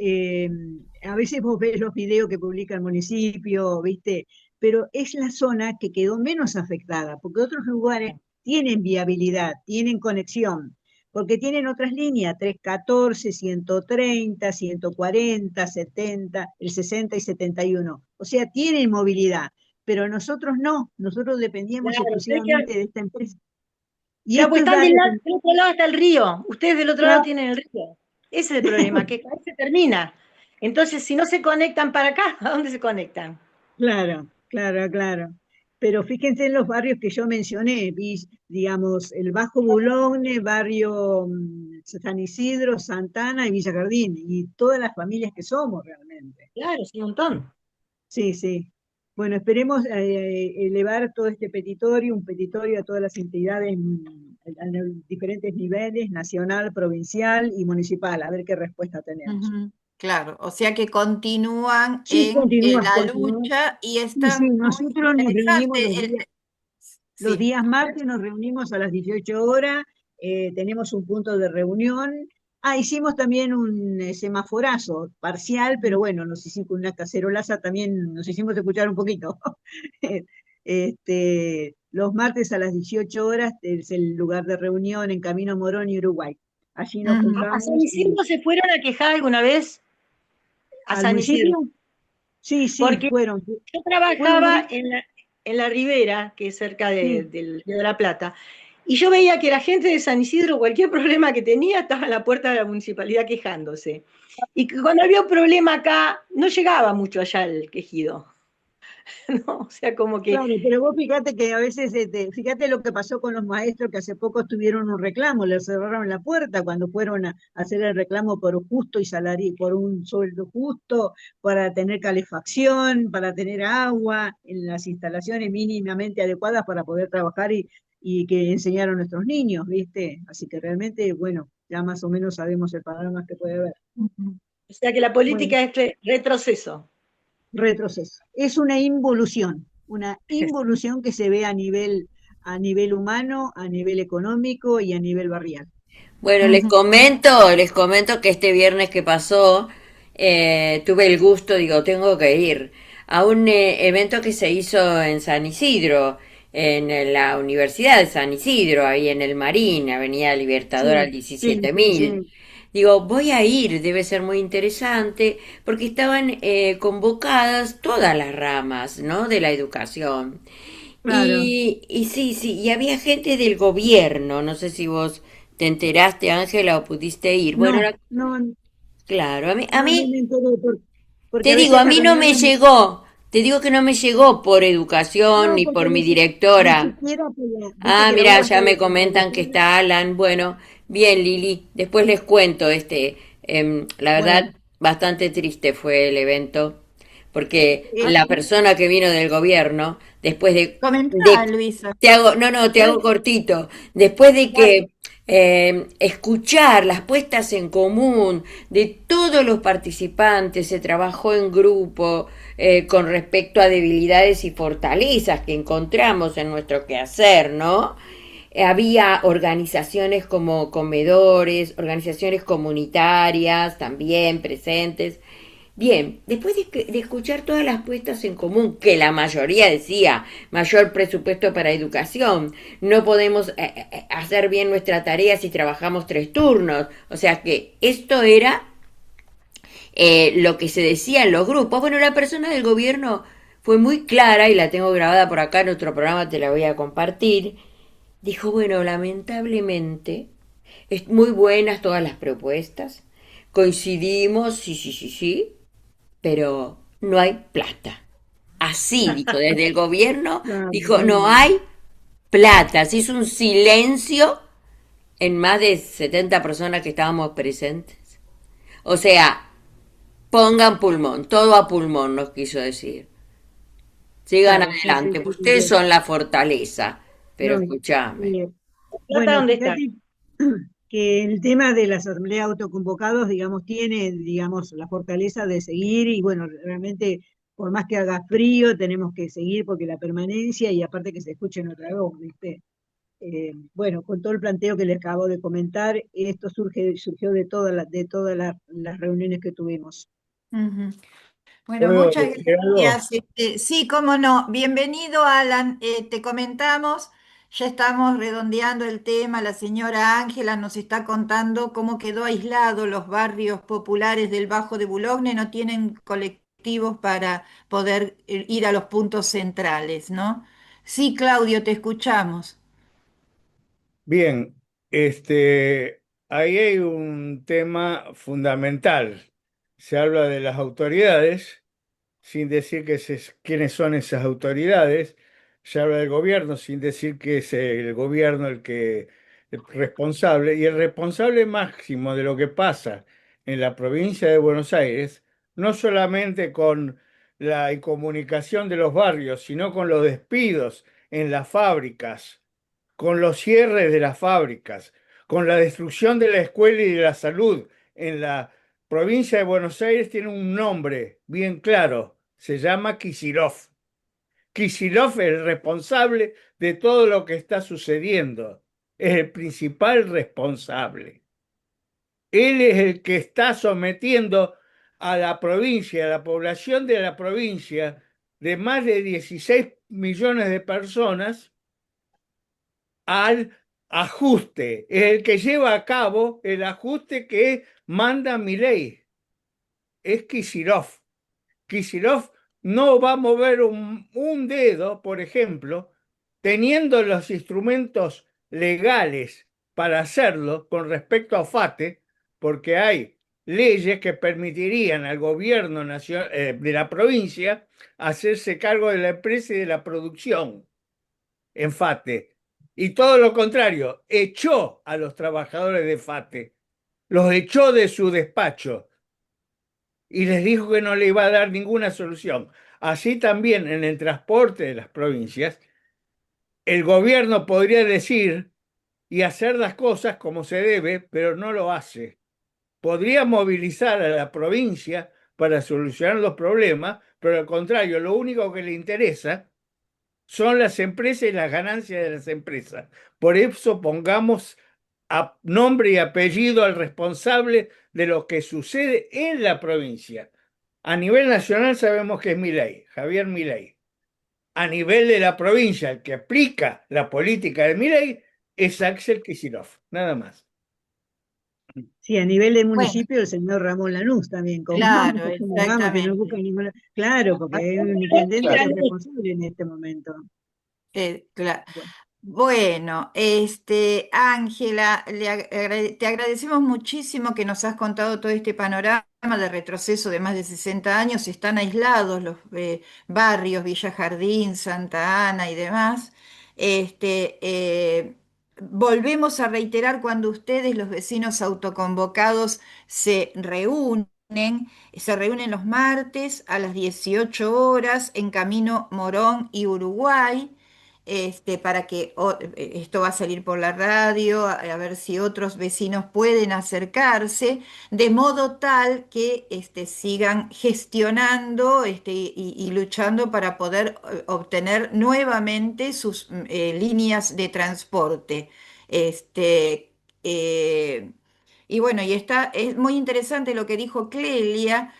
a veces vos ves los videos que publica el municipio, ¿viste? Pero es la zona que quedó menos afectada, porque otros lugares tienen viabilidad, tienen conexión, porque tienen otras líneas, 314, 130, 140, 70, el 60 y 71. O sea, tienen movilidad, pero nosotros no, nosotros dependíamos Claro, exclusivamente de esta empresa. Y claro, pues estos están barrios, del otro lado está el río. Ustedes del otro lado claro, tienen el río. Ese es el problema, que ahí se termina. Entonces, si no se conectan para acá, ¿a dónde se conectan? claro, claro, claro. Pero fíjense en los barrios que yo mencioné, digamos, el Bajo Bulone, barrio San Isidro, Santana y Villa Jardín, y todas las familias que somos realmente. Claro, es un montón. Sí, sí. Bueno, esperemos elevar todo este petitorio, un petitorio a todas las entidades a los diferentes niveles, nacional, provincial y municipal, a ver qué respuesta tenemos. Ujú, claro, o sea que continúan Sí, en continúa, la continúa. lucha y Sí, sí, está muy nosotros nos reunimos interesante. los Sí. días martes, nos reunimos a las 18 horas, tenemos un punto de reunión. Ah, hicimos también un semaforazo parcial, pero bueno, nos hicimos una cacerolaza, también nos hicimos escuchar un poquito. Los martes a las 18 horas es el lugar de reunión en Camino Morón y Uruguay. Allí nos Ujú. ¿A San juntamos y Isidro se fueron a quejar alguna vez? A al San Isidro. municipio, sí, sí, Porque yo fueron trabajaba ahí, en la Ribera, que es cerca sí. del Río de la Plata, y yo veía que la gente de San Isidro, cualquier problema que tenía, estaba en la puerta de la municipalidad quejándose. Y que cuando había un problema acá, no llegaba mucho allá el quejido, ¿no? O sea, como que, Claro, pero vos fíjate que a veces, fíjate lo que pasó con los maestros que hace poco tuvieron un reclamo, les cerraron la puerta cuando fueron a hacer el reclamo por un justo y salario, por un sueldo justo, para tener calefacción, para tener agua en las instalaciones mínimamente adecuadas para poder trabajar y que enseñar a nuestros niños, ¿viste? Así que realmente, bueno, ya más o menos sabemos el panorama que puede haber. Ujú. o sea que la Bueno, política es retroceso. retroceso. Es una involución que se ve a nivel humano, a nivel económico y a nivel barrial. Bueno, Ujú. les comento que este viernes que pasó tuve el gusto, digo, tengo que ir a un evento que se hizo en San Isidro, en la Universidad de San Isidro, ahí en el Marín, Avenida Libertador al Sí, sí, sí, 17.000. sí, Digo, voy a ir, debe ser muy interesante, porque estaban convocadas todas las ramas, ¿no? De la educación. claro. Y sí, sí, y había gente del gobierno, no sé si vos te enteraste, Ángela, o pudiste ir. Bueno, No, no, claro, no, no me enteré porque te a digo, veces a las mí no me reuniones, llegó, te digo que no me llegó por educación no, ni porque por mi ni directora. siquiera, viste Ah, que la mira, obra ya está me comentan que desaparecida. está Alan. Bueno, bien, Lili, después les cuento la Bueno, verdad, bastante triste fue el evento, porque eh, la persona que vino del gobierno, Comentá, de Luisa. te hago, no, no, te hago bueno, cortito, después de Dale. que escuchar las puestas en común de todos los participantes, se trabajó en grupo, con respecto a debilidades y fortalezas que encontramos en nuestro quehacer, ¿no? Había organizaciones como comedores, organizaciones comunitarias también presentes. Bien, después de escuchar todas las puestas en común, que la mayoría decía mayor presupuesto para educación, no podemos hacer bien nuestra tarea si trabajamos 3 turnos, o sea que esto era lo que se decía en los grupos. Bueno, la persona del gobierno fue muy clara y la tengo grabada por acá en otro programa, te la voy a compartir. dijo, bueno, lamentablemente, es muy buenas todas las propuestas, coincidimos, sí, sí, sí, sí, pero no hay plata. Así, dijo, desde el gobierno, Ah, dijo, no bueno. hay plata. Se hizo un silencio en más de 70 personas que estábamos presentes. O sea, pongan pulmón, todo a pulmón nos quiso decir. Sigan Claro, sí, sí, adelante, sí, ustedes son la fortaleza, pero no, escúchame. eh, ¿Plata bueno, dónde está? fíjate que el tema de las asambleas autoconvocados, digamos, tiene, digamos, la fortaleza de seguir y bueno, realmente, por más que haga frío, tenemos que seguir porque la permanencia y aparte que se escuchen otra voz, ¿viste? Bueno, con todo el planteo que le acabo de comentar, esto surgió de todas las reuniones que tuvimos. Ujú. Bueno, ¿Puedo muchas decir algo? gracias. Sí, cómo no. Bienvenido, Alan. Te comentamos, ya estamos redondeando el tema. La señora Ángela nos está contando cómo quedó aislado los barrios populares del Bajo de Boulogne, no tienen colectivos para poder ir a los puntos centrales, ¿no? Sí, Claudio, te escuchamos. Bien, ahí hay un tema fundamental. Se habla de las autoridades, sin decir quiénes son esas autoridades. Se habla del gobierno, sin decir que es el gobierno el responsable. Y el responsable máximo de lo que pasa en la provincia de Buenos Aires, no solamente con la incomunicación de los barrios, sino con los despidos en las fábricas, con los cierres de las fábricas, con la destrucción de la escuela y de la salud en la provincia de Buenos Aires, tiene un nombre bien claro, se llama Kicillof. Kicillof es el responsable de todo lo que está sucediendo, es el principal responsable. Él es el que está sometiendo a la provincia, a la población de la provincia, de más de 16 millones de personas, al ajuste, es el que lleva a cabo el ajuste que manda Milei, es Kicillof. Kicillof no va a mover un dedo, por ejemplo, teniendo los instrumentos legales para hacerlo con respecto a FATE, porque hay leyes que permitirían al gobierno de la provincia hacerse cargo de la empresa y de la producción en FATE. Y todo lo contrario, echó a los trabajadores de FATE, los echó de su despacho y les dijo que no le iba a dar ninguna solución. Así también en el transporte de las provincias, el gobierno podría decir y hacer las cosas como se debe, pero no lo hace. Podría movilizar a la provincia para solucionar los problemas, pero al contrario, lo único que le interesa son las empresas y las ganancias de las empresas. Por eso pongamos a nombre y apellido al responsable de lo que sucede en la provincia. A nivel nacional sabemos que es Milei, Javier Milei. A nivel de la provincia, el que aplica la política de Milei es Axel Kicillof, nada más. Sí, a nivel de Bueno, municipio, el señor Ramón Lanús también, como, claro, como vamos, que no busca exactamente. ninguna. Claro, porque hay un intendente que es responsable en este momento. Claro. Bueno, Bueno, Ángela, te agradecemos muchísimo que nos has contado todo este panorama de retroceso de más de 60 años. Están aislados los barrios, Villa Jardín, Santa Ana y demás. Volvemos a reiterar cuando ustedes, los vecinos autoconvocados, se reúnen los martes a las 18 horas en Camino Morón y Uruguay para que esto va a salir por la radio, a ver si otros vecinos pueden acercarse, de modo tal que sigan gestionando y luchando para poder obtener nuevamente sus líneas de transporte. Este, eh, y bueno, es muy interesante lo que dijo Clelia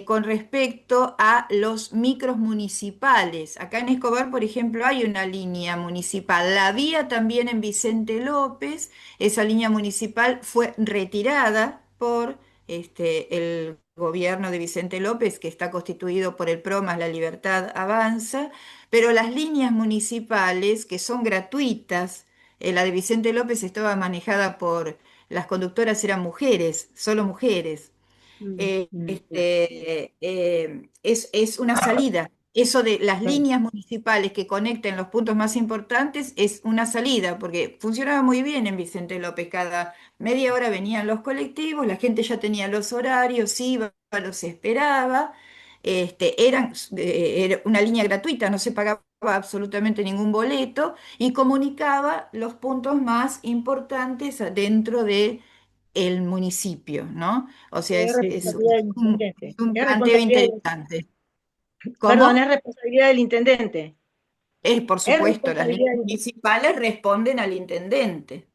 con respecto a los micros municipales. Acá en Escobar, por ejemplo, hay una línea municipal. La había también en Vicente López. Esa línea municipal fue retirada por el gobierno de Vicente López, que está constituido por el PRO más La Libertad Avanza, pero las líneas municipales, que son gratuitas, La de Vicente López estaba manejada por, las conductoras eran mujeres, solo mujeres. Es una salida. Eso de las Claro, líneas municipales que conecten los puntos más importantes es una salida, porque funcionaba muy bien en Vicente López. Cada media hora venían los colectivos, la gente ya tenía los horarios, iba, los esperaba. Era una línea gratuita, no se pagaba absolutamente ningún boleto y comunicaba los puntos más importantes dentro de el municipio, ¿no? O sea, Es sí, sí. responsabilidad del es intendente. un Es planteo responsabilidad interesante. perdón, es ¿Cómo? responsabilidad del intendente. Por Es supuesto, las responsabilidad líneas del intendente. municipales responden al intendente.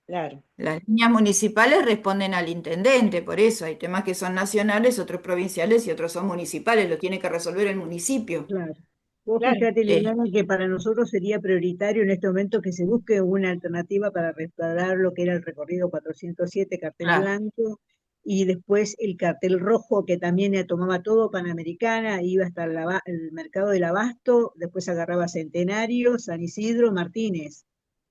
Claro, Las líneas municipales responden al intendente, por eso hay temas que son nacionales, otros provinciales y otros son municipales, lo tiene que resolver el municipio. Claro. Vos claro. fíjate, Eh, Liliana, que para nosotros sería prioritario en este momento que se busque una alternativa para restaurar lo que era el recorrido 407, cartel claro. blanco, y después el cartel rojo que también tomaba todo Panamericana, iba hasta el mercado del Abasto, después agarraba Centenario, San Isidro, Martínez,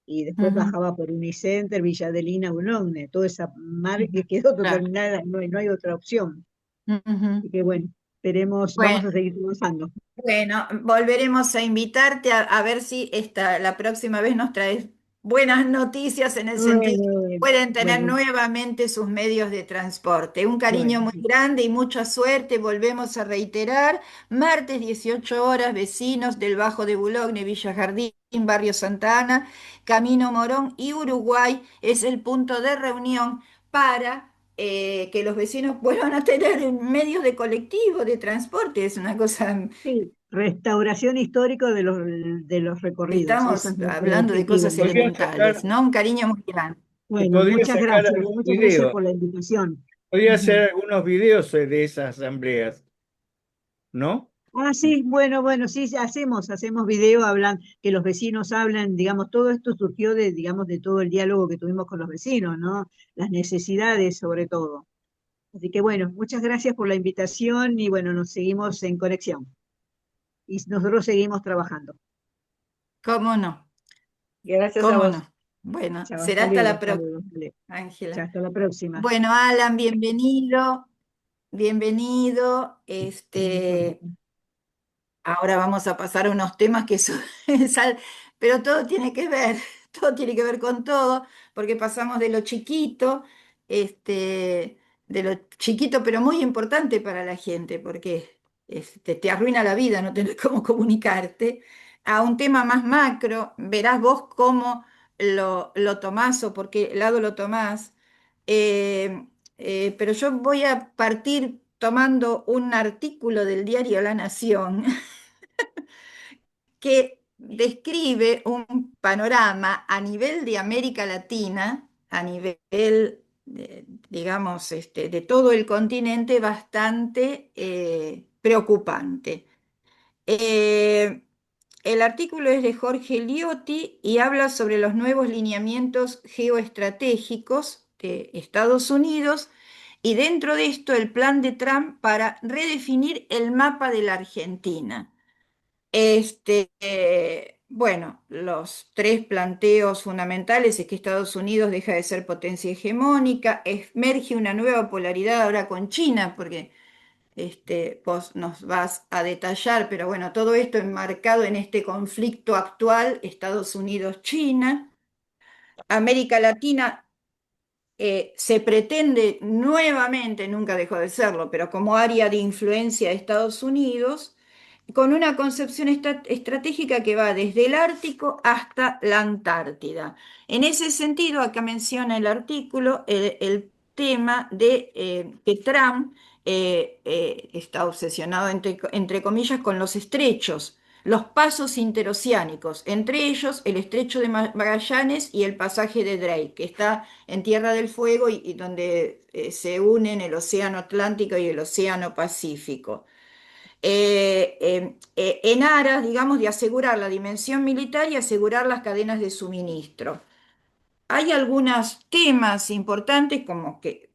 y después Ujú, bajaba por Unicenter, Villa Adelina, Boulogne, toda esa mar ujú, que quedó claro. terminada, no hay otra opción. Ujú. Así que bueno, esperemos, vamos a Bueno, seguir avanzando. bueno, volveremos a invitarte a ver si la próxima vez nos traes buenas noticias en el sentido de que Bueno, pueden tener bueno, nuevamente sus medios de transporte. Un cariño bueno, muy grande y mucha suerte. Volvemos a reiterar, martes 18 horas, vecinos del Bajo de Boulogne, Villa Jardín, Barrio Santa Ana, Camino Morón y Uruguay es el punto de reunión para que los vecinos vuelvan a tener medios de colectivo, de transporte. Es una cosa. sí, restauración histórica de los recorridos, eso Estamos es nuestro hablando de objetivo. cosas Podría elementales, sacar, ¿no? Un cariño muy grande. se Bueno, podría sacar algún muchas gracias video, por la invitación. podría hacer Ujú. algunos videos de esas asambleas, ¿no? Ah, sí, bueno, sí, hacemos video, hablan, que los vecinos hablan, digamos, todo esto surgió de, digamos, de todo el diálogo que tuvimos con los vecinos, ¿no? Las necesidades sobre todo. Así que bueno, muchas gracias por la invitación y bueno, nos seguimos en conexión y nosotros seguimos trabajando. ¿Cómo no? Gracias a ¿Cómo vos. no? Bueno, Chao, será hasta la hasta próxima, luego, hasta luego. Chao, Ángela. hasta la próxima. Bueno, Alan, bienvenido, bienvenido. Ahora vamos a pasar a unos temas que son, pero todo tiene que ver, todo tiene que ver con todo, porque pasamos de lo chiquito pero muy importante para la gente, porque te arruina la vida no tener cómo comunicarte, a un tema más macro. Verás vos cómo lo tomás o por qué lado lo tomás. Pero yo voy a partir tomando un artículo del diario La Nación que describe un panorama a nivel de América Latina, a nivel, digamos, de todo el continente, bastante preocupante. Eh, el artículo es de Jorge Liotti y habla sobre los nuevos lineamientos geoestratégicos de Estados Unidos y dentro de esto el plan de Trump para redefinir el mapa de la Argentina. Bueno, los tres planteos fundamentales es que Estados Unidos deja de ser potencia hegemónica, emerge una nueva polaridad ahora con China, porque vos nos vas a detallar, pero bueno, todo esto enmarcado en este conflicto actual, Estados Unidos-China. América Latina se pretende nuevamente, nunca dejó de serlo, pero como área de influencia de Estados Unidos, con una concepción estratégica que va desde el Ártico hasta la Antártida. En ese sentido, acá menciona el artículo el tema de que Trump está obsesionado, entre comillas, con los estrechos, los pasos interoceánicos, entre ellos el estrecho de Magallanes y el pasaje de Drake, que está en Tierra del Fuego y donde se unen el Océano Atlántico y el Océano Pacífico. En aras, digamos, de asegurar la dimensión militar y asegurar las cadenas de suministro. Hay algunos temas importantes, como que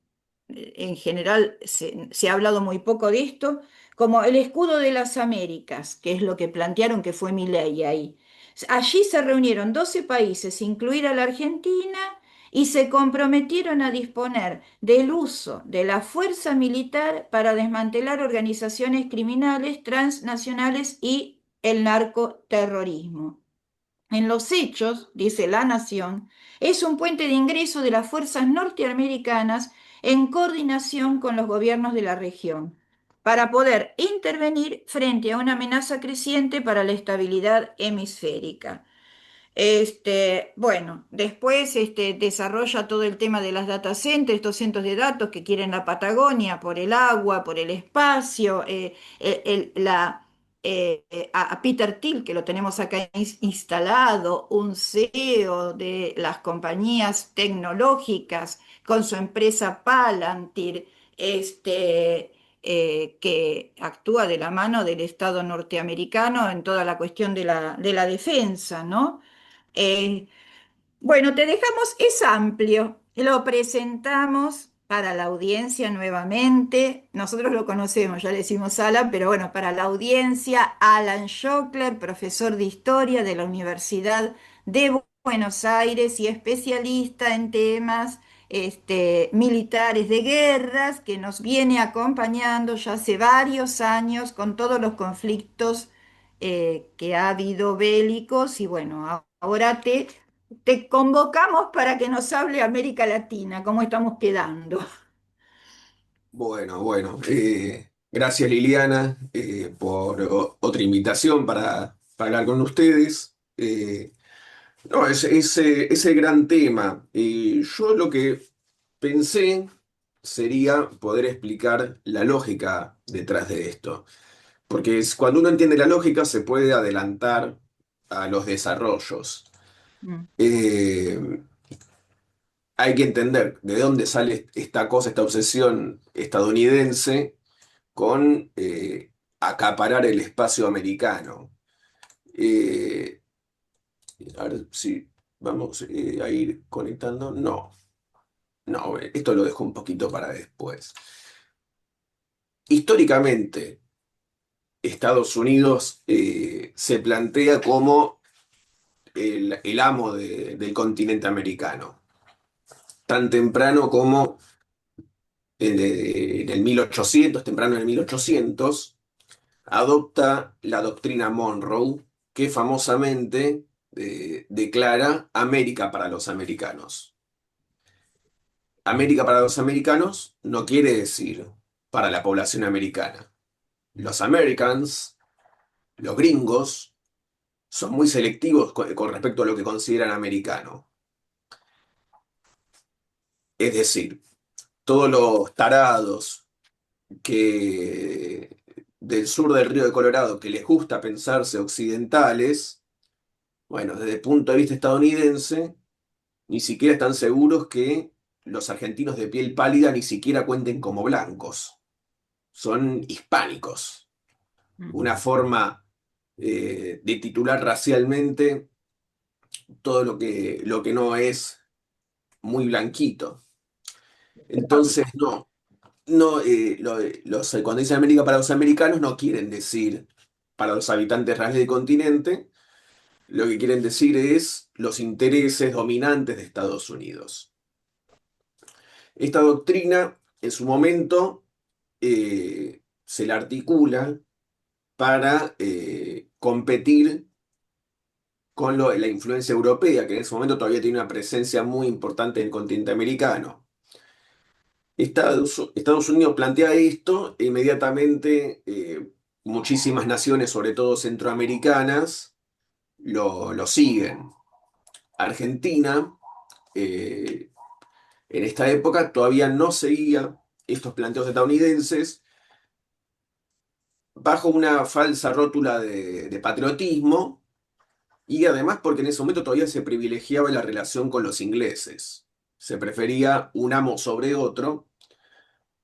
en general se ha hablado muy poco de esto, como el escudo de las Américas, que es lo que plantearon que fue Milei ahí. Allí se reunieron 12 países, incluida la Argentina, y se comprometieron a disponer del uso de la fuerza militar para desmantelar organizaciones criminales transnacionales y el narcoterrorismo. En los hechos, dice La Nación, es un puente de ingreso de las fuerzas norteamericanas en coordinación con los gobiernos de la región, para poder intervenir frente a una amenaza creciente para la estabilidad hemisférica. Bueno, después desarrolla todo el tema de las data centers, estos centros de datos que quieren la Patagonia por el agua, por el espacio, a Peter Thiel, que lo tenemos acá instalado, un CEO de las compañías tecnológicas con su empresa Palantir, que actúa de la mano del Estado norteamericano en toda la cuestión de la defensa, ¿no? Eh, bueno, te dejamos, es amplio, lo presentamos para la audiencia nuevamente. Nosotros lo conocemos, ya le decimos Alan, pero bueno, para la audiencia, Alan Schockler, profesor de historia de la Universidad de Buenos Aires y especialista en temas militares de guerras, que nos viene acompañando ya hace varios años con todos los conflictos que ha habido bélicos y bueno, ahora te convocamos para que nos hable América Latina, cómo estamos quedando. Bueno, gracias Liliana por otra invitación para hablar con ustedes. No, es el gran tema. Yo lo que pensé sería poder explicar la lógica detrás de esto, porque cuando uno entiende la lógica se puede adelantar a los desarrollos. Mm. Eh, Hay que entender de dónde sale esta cosa, esta obsesión estadounidense con acaparar el espacio americano. Eh, a ver si vamos a ir conectando. No, esto lo dejo un poquito para después. Históricamente, Estados Unidos se plantea como el amo del continente americano, tan temprano como en el 1800, temprano en el 1800, adopta la doctrina Monroe, que famosamente declara América para los americanos. América para los americanos no quiere decir para la población americana. Los Americans, los gringos, son muy selectivos con respecto a lo que consideran americano. Es decir, todos los tarados que del sur del río de Colorado que les gusta pensarse occidentales, bueno, desde el punto de vista estadounidense, ni siquiera están seguros que los argentinos de piel pálida ni siquiera cuenten como blancos. Son hispánicos. Una forma de titular racialmente todo lo que no es muy blanquito. Entonces, cuando dicen América para los americanos, no quieren decir para los habitantes reales del continente, lo que quieren decir es los intereses dominantes de Estados Unidos. Esta doctrina, en su momento, se la articula para competir con la influencia europea, que en ese momento todavía tiene una presencia muy importante en el continente americano. Estados Unidos plantea esto e inmediatamente muchísimas naciones, sobre todo centroamericanas, lo siguen. Argentina, en esta época, todavía no seguía estos planteos estadounidenses bajo una falsa rótula de patriotismo y además porque en ese momento todavía se privilegiaba la relación con los ingleses. Se prefería un amo sobre otro,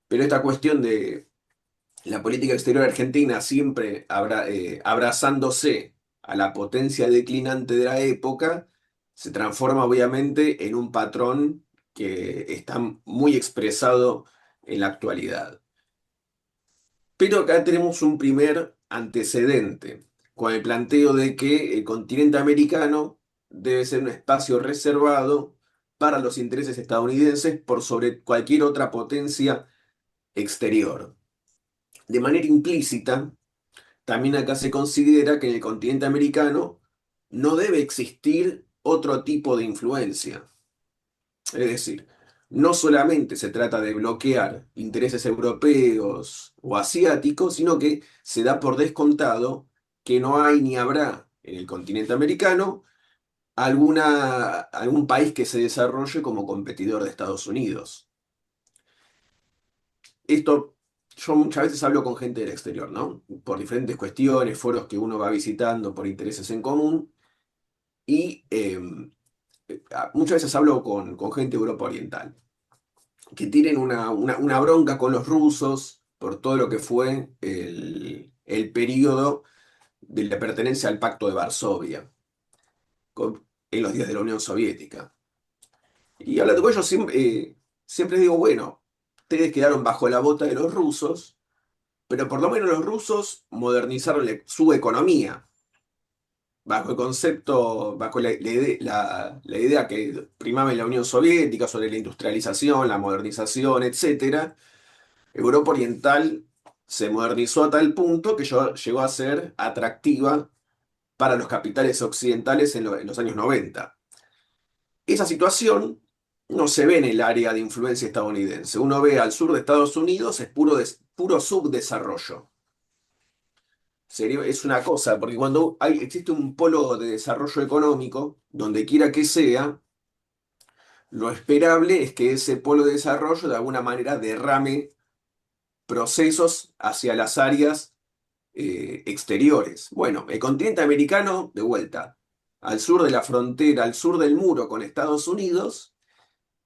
pero esta cuestión de la política exterior argentina siempre abrazándose a la potencia declinante de la época, se transforma obviamente en un patrón que está muy expresado en la actualidad. Pero acá tenemos un primer antecedente. con el planteo de que el continente americano debe ser un espacio reservado para los intereses estadounidenses por sobre cualquier otra potencia exterior. De manera implícita, también acá se considera que en el continente americano no debe existir otro tipo de influencia. Es decir, no solamente se trata de bloquear intereses europeos o asiáticos, sino que se da por descontado que no hay ni habrá en el continente americano algún país que se desarrolle como competidor de Estados Unidos. Esto, yo muchas veces hablo con gente del exterior, ¿no? Por diferentes cuestiones, foros que uno va visitando por intereses en común, y muchas veces hablo con gente de Europa Oriental, que tienen una bronca con los rusos por todo lo que fue el periodo de la pertenencia al Pacto de Varsovia, en los días de la Unión Soviética. Y hablando con ellos, siempre digo, bueno, ustedes quedaron bajo la bota de los rusos, pero por lo menos los rusos modernizaron su economía, bajo el concepto, bajo la idea que primaba en la Unión Soviética sobre la industrialización, la modernización, etc. Europa Oriental se modernizó a tal punto que llegó a ser atractiva para los capitales occidentales en los años 90. Esa situación no se ve en el área de influencia estadounidense. Uno ve al sur de Estados Unidos, es puro subdesarrollo. Es una cosa, porque cuando existe un polo de desarrollo económico, donde quiera que sea, lo esperable es que ese polo de desarrollo de alguna manera derrame procesos hacia las áreas exteriores. Bueno, el continente americano, de vuelta, al sur de la frontera, al sur del muro con Estados Unidos,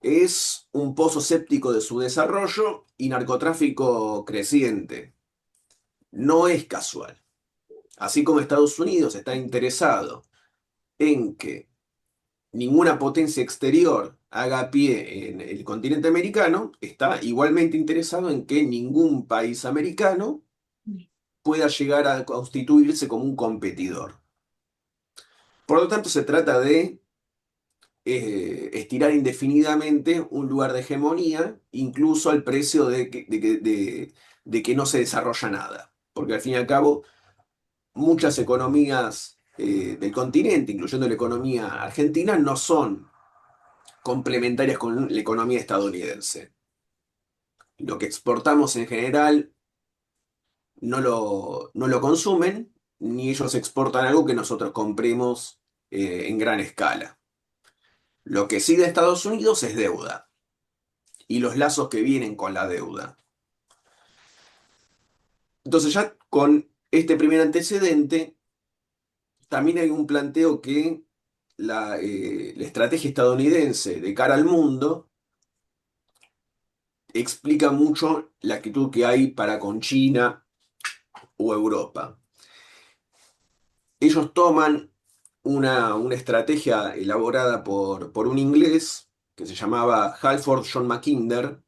es un pozo séptico de su desarrollo y narcotráfico creciente. No es casual. Así como Estados Unidos está interesado en que ninguna potencia exterior haga pie en el continente americano, está igualmente interesado en que ningún país americano pueda llegar a constituirse como un competidor. Por lo tanto, se trata de estirar indefinidamente un lugar de hegemonía, incluso al precio de que no se desarrolla nada. Porque al fin y al cabo, muchas economías del continente, incluyendo la economía argentina, no son complementarias con la economía estadounidense. Lo que exportamos en general no lo consumen, ni ellos exportan algo que nosotros compremos en gran escala. Lo que sí de Estados Unidos es deuda y los lazos que vienen con la deuda. Entonces ya con este primer antecedente, también hay un planteo que la estrategia estadounidense de cara al mundo explica mucho la actitud que hay para con China o Europa. Ellos toman una estrategia elaborada por un inglés que se llamaba Halford John Mackinder,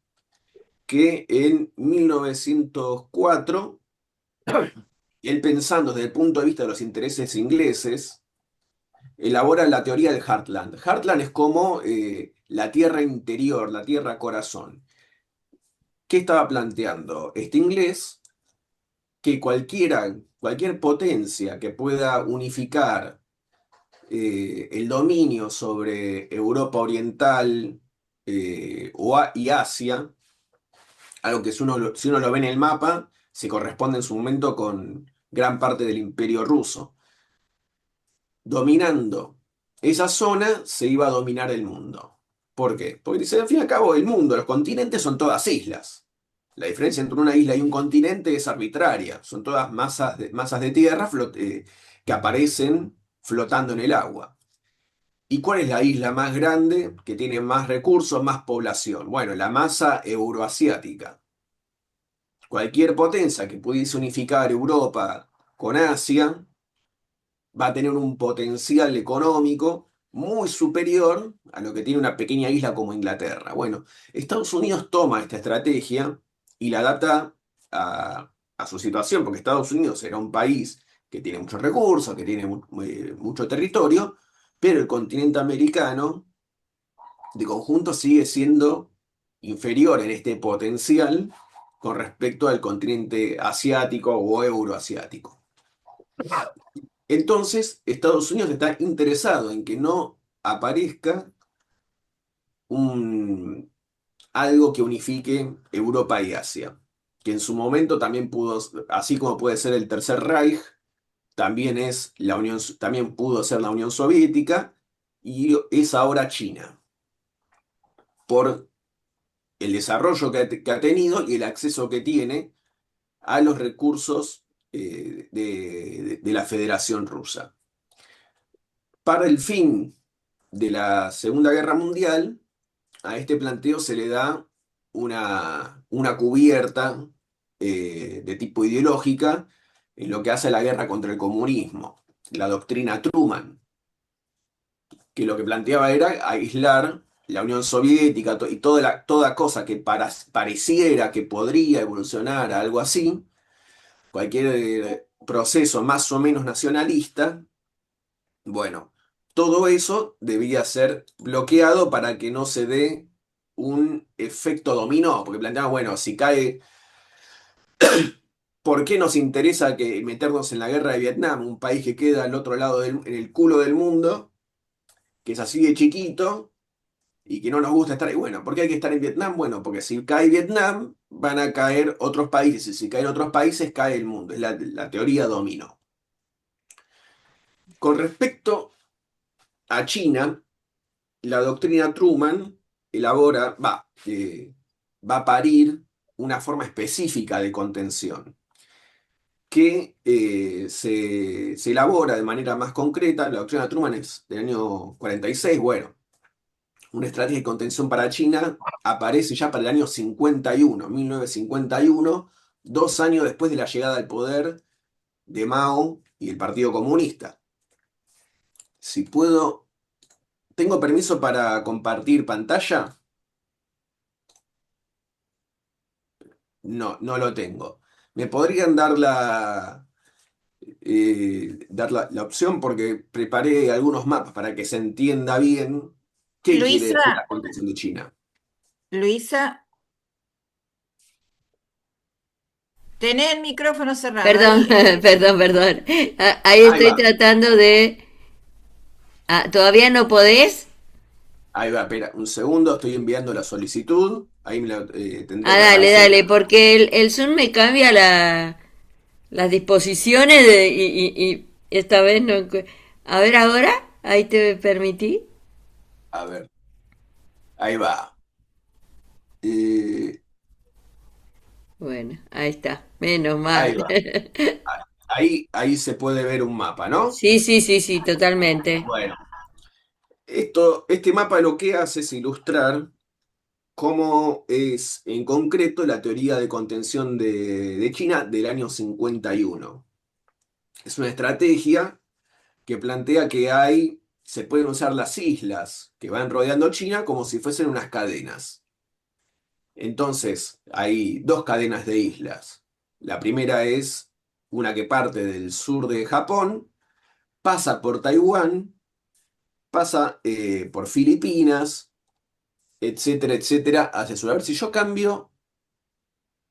que en 1904, él pensando desde el punto de vista de los intereses ingleses, elabora la teoría del Heartland. Heartland es como la tierra interior, la tierra corazón. ¿Qué estaba planteando este inglés? Que cualquier potencia que pueda unificar el dominio sobre Europa Oriental y Asia, algo que si uno lo ve en el mapa, se corresponde en su momento con gran parte del Imperio Ruso. Dominando esa zona, se iba a dominar el mundo. ¿Por qué? Porque dice, al fin y al cabo, el mundo, los continentes son todas islas. La diferencia entre una isla y un continente es arbitraria. Son todas masas de tierra que aparecen flotando en el agua. ¿Y cuál es la isla más grande, que tiene más recursos, más población? Bueno, la masa euroasiática. Cualquier potencia que pudiese unificar Europa con Asia va a tener un potencial económico muy superior a lo que tiene una pequeña isla como Inglaterra. Bueno, Estados Unidos toma esta estrategia y la adapta a su situación, porque Estados Unidos era un país que tiene muchos recursos, que tiene mucho territorio, pero el continente americano de conjunto sigue siendo inferior en este potencial con respecto al continente asiático o euroasiático. Entonces, Estados Unidos está interesado en que no aparezca algo que unifique Europa y Asia, que en su momento también pudo, así como puede ser el Tercer Reich, también pudo ser la Unión Soviética y es ahora China, por el desarrollo que ha tenido y el acceso que tiene a los recursos de la Federación Rusa. Para el fin de la Segunda Guerra Mundial, a este planteo se le da una cubierta de tipo ideológica en lo que hace a la guerra contra el comunismo, la doctrina Truman, que lo que planteaba era aislar la Unión Soviética y toda cosa que pareciera que podría evolucionar a algo así, cualquier proceso más o menos nacionalista, bueno, todo eso debía ser bloqueado para que no se dé un efecto dominó, porque planteaba, bueno, si cae, ¿por qué nos interesa meternos en la guerra de Vietnam, un país que queda al otro lado, en el culo del mundo, que es así de chiquito y que no nos gusta estar ahí? Bueno, ¿por qué hay que estar en Vietnam? Bueno, porque si cae Vietnam, van a caer otros países, y si caen otros países, cae el mundo. Es la teoría dominó. Con respecto a China, la doctrina Truman va a parir una forma específica de contención que se elabora de manera más concreta. La doctrina Truman es del año 46. Bueno, una estrategia de contención para China aparece ya para el año 51, 1951, 2 años después de la llegada al poder de Mao y el Partido Comunista. Si puedo, ¿tengo permiso para compartir pantalla? No, no lo tengo. ¿Me podrían dar la opción? Porque preparé algunos mapas para que se entienda bien qué quiere decir la Luisa, contención de China. Luisa, tenés el micrófono cerrado Perdón, ahí. perdón. Ahí Ahí estoy va, tratando de... ¿Todavía no podés? ahí va, espera, un segundo, estoy enviando la solicitud. Ahí tendría que Dale, aparecer. dale, porque el Zoom me cambia las disposiciones y esta vez no... A ver ahora, ahí te permití. A ver, ahí va. Eh, Bueno, ahí está, menos Ahí mal. va. Ahí se puede ver un mapa, ¿no? Sí, sí, sí, sí, totalmente. Bueno, este mapa lo que hace es ilustrar cómo es en concreto la teoría de contención de China del año 51. Es una estrategia que plantea que se pueden usar las islas que van rodeando China como si fuesen unas cadenas. Entonces, hay dos cadenas de islas. La primera es una que parte del sur de Japón, pasa por Taiwán, pasa por Filipinas, etcétera, etcétera, hacia el sur. A ver si yo cambio.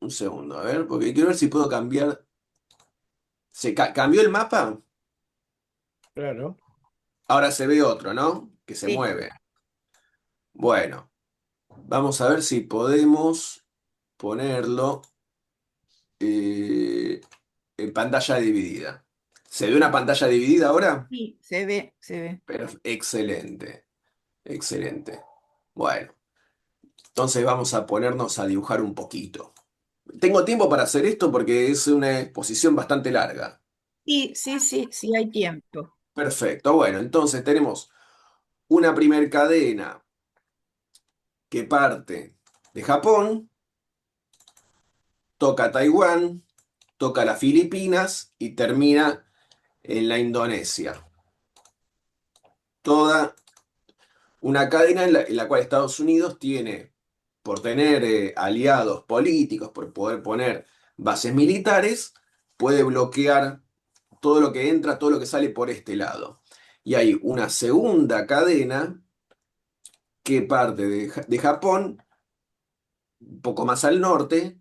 Un segundo, a ver, porque quiero ver si puedo cambiar. ¿Cambió el mapa? Claro. Ahora se ve otro, ¿no? Que se Sí. mueve. Bueno, vamos a ver si podemos ponerlo eh, en pantalla dividida. ¿Se ve una pantalla dividida ahora? Sí, se ve, se ve. Pero excelente, excelente. Bueno, entonces vamos a ponernos a dibujar un poquito. Tengo tiempo para hacer esto porque es una exposición bastante larga. Sí, sí, sí, sí hay tiempo. Perfecto, bueno, entonces tenemos una primer cadena que parte de Japón, toca Taiwán, toca las Filipinas y termina en la Indonesia. Toda una cadena en la cual Estados Unidos tiene, por tener aliados políticos, por poder poner bases militares, puede bloquear todo lo que entra, todo lo que sale por este lado. Y hay una segunda cadena que parte de Japón, un poco más al norte,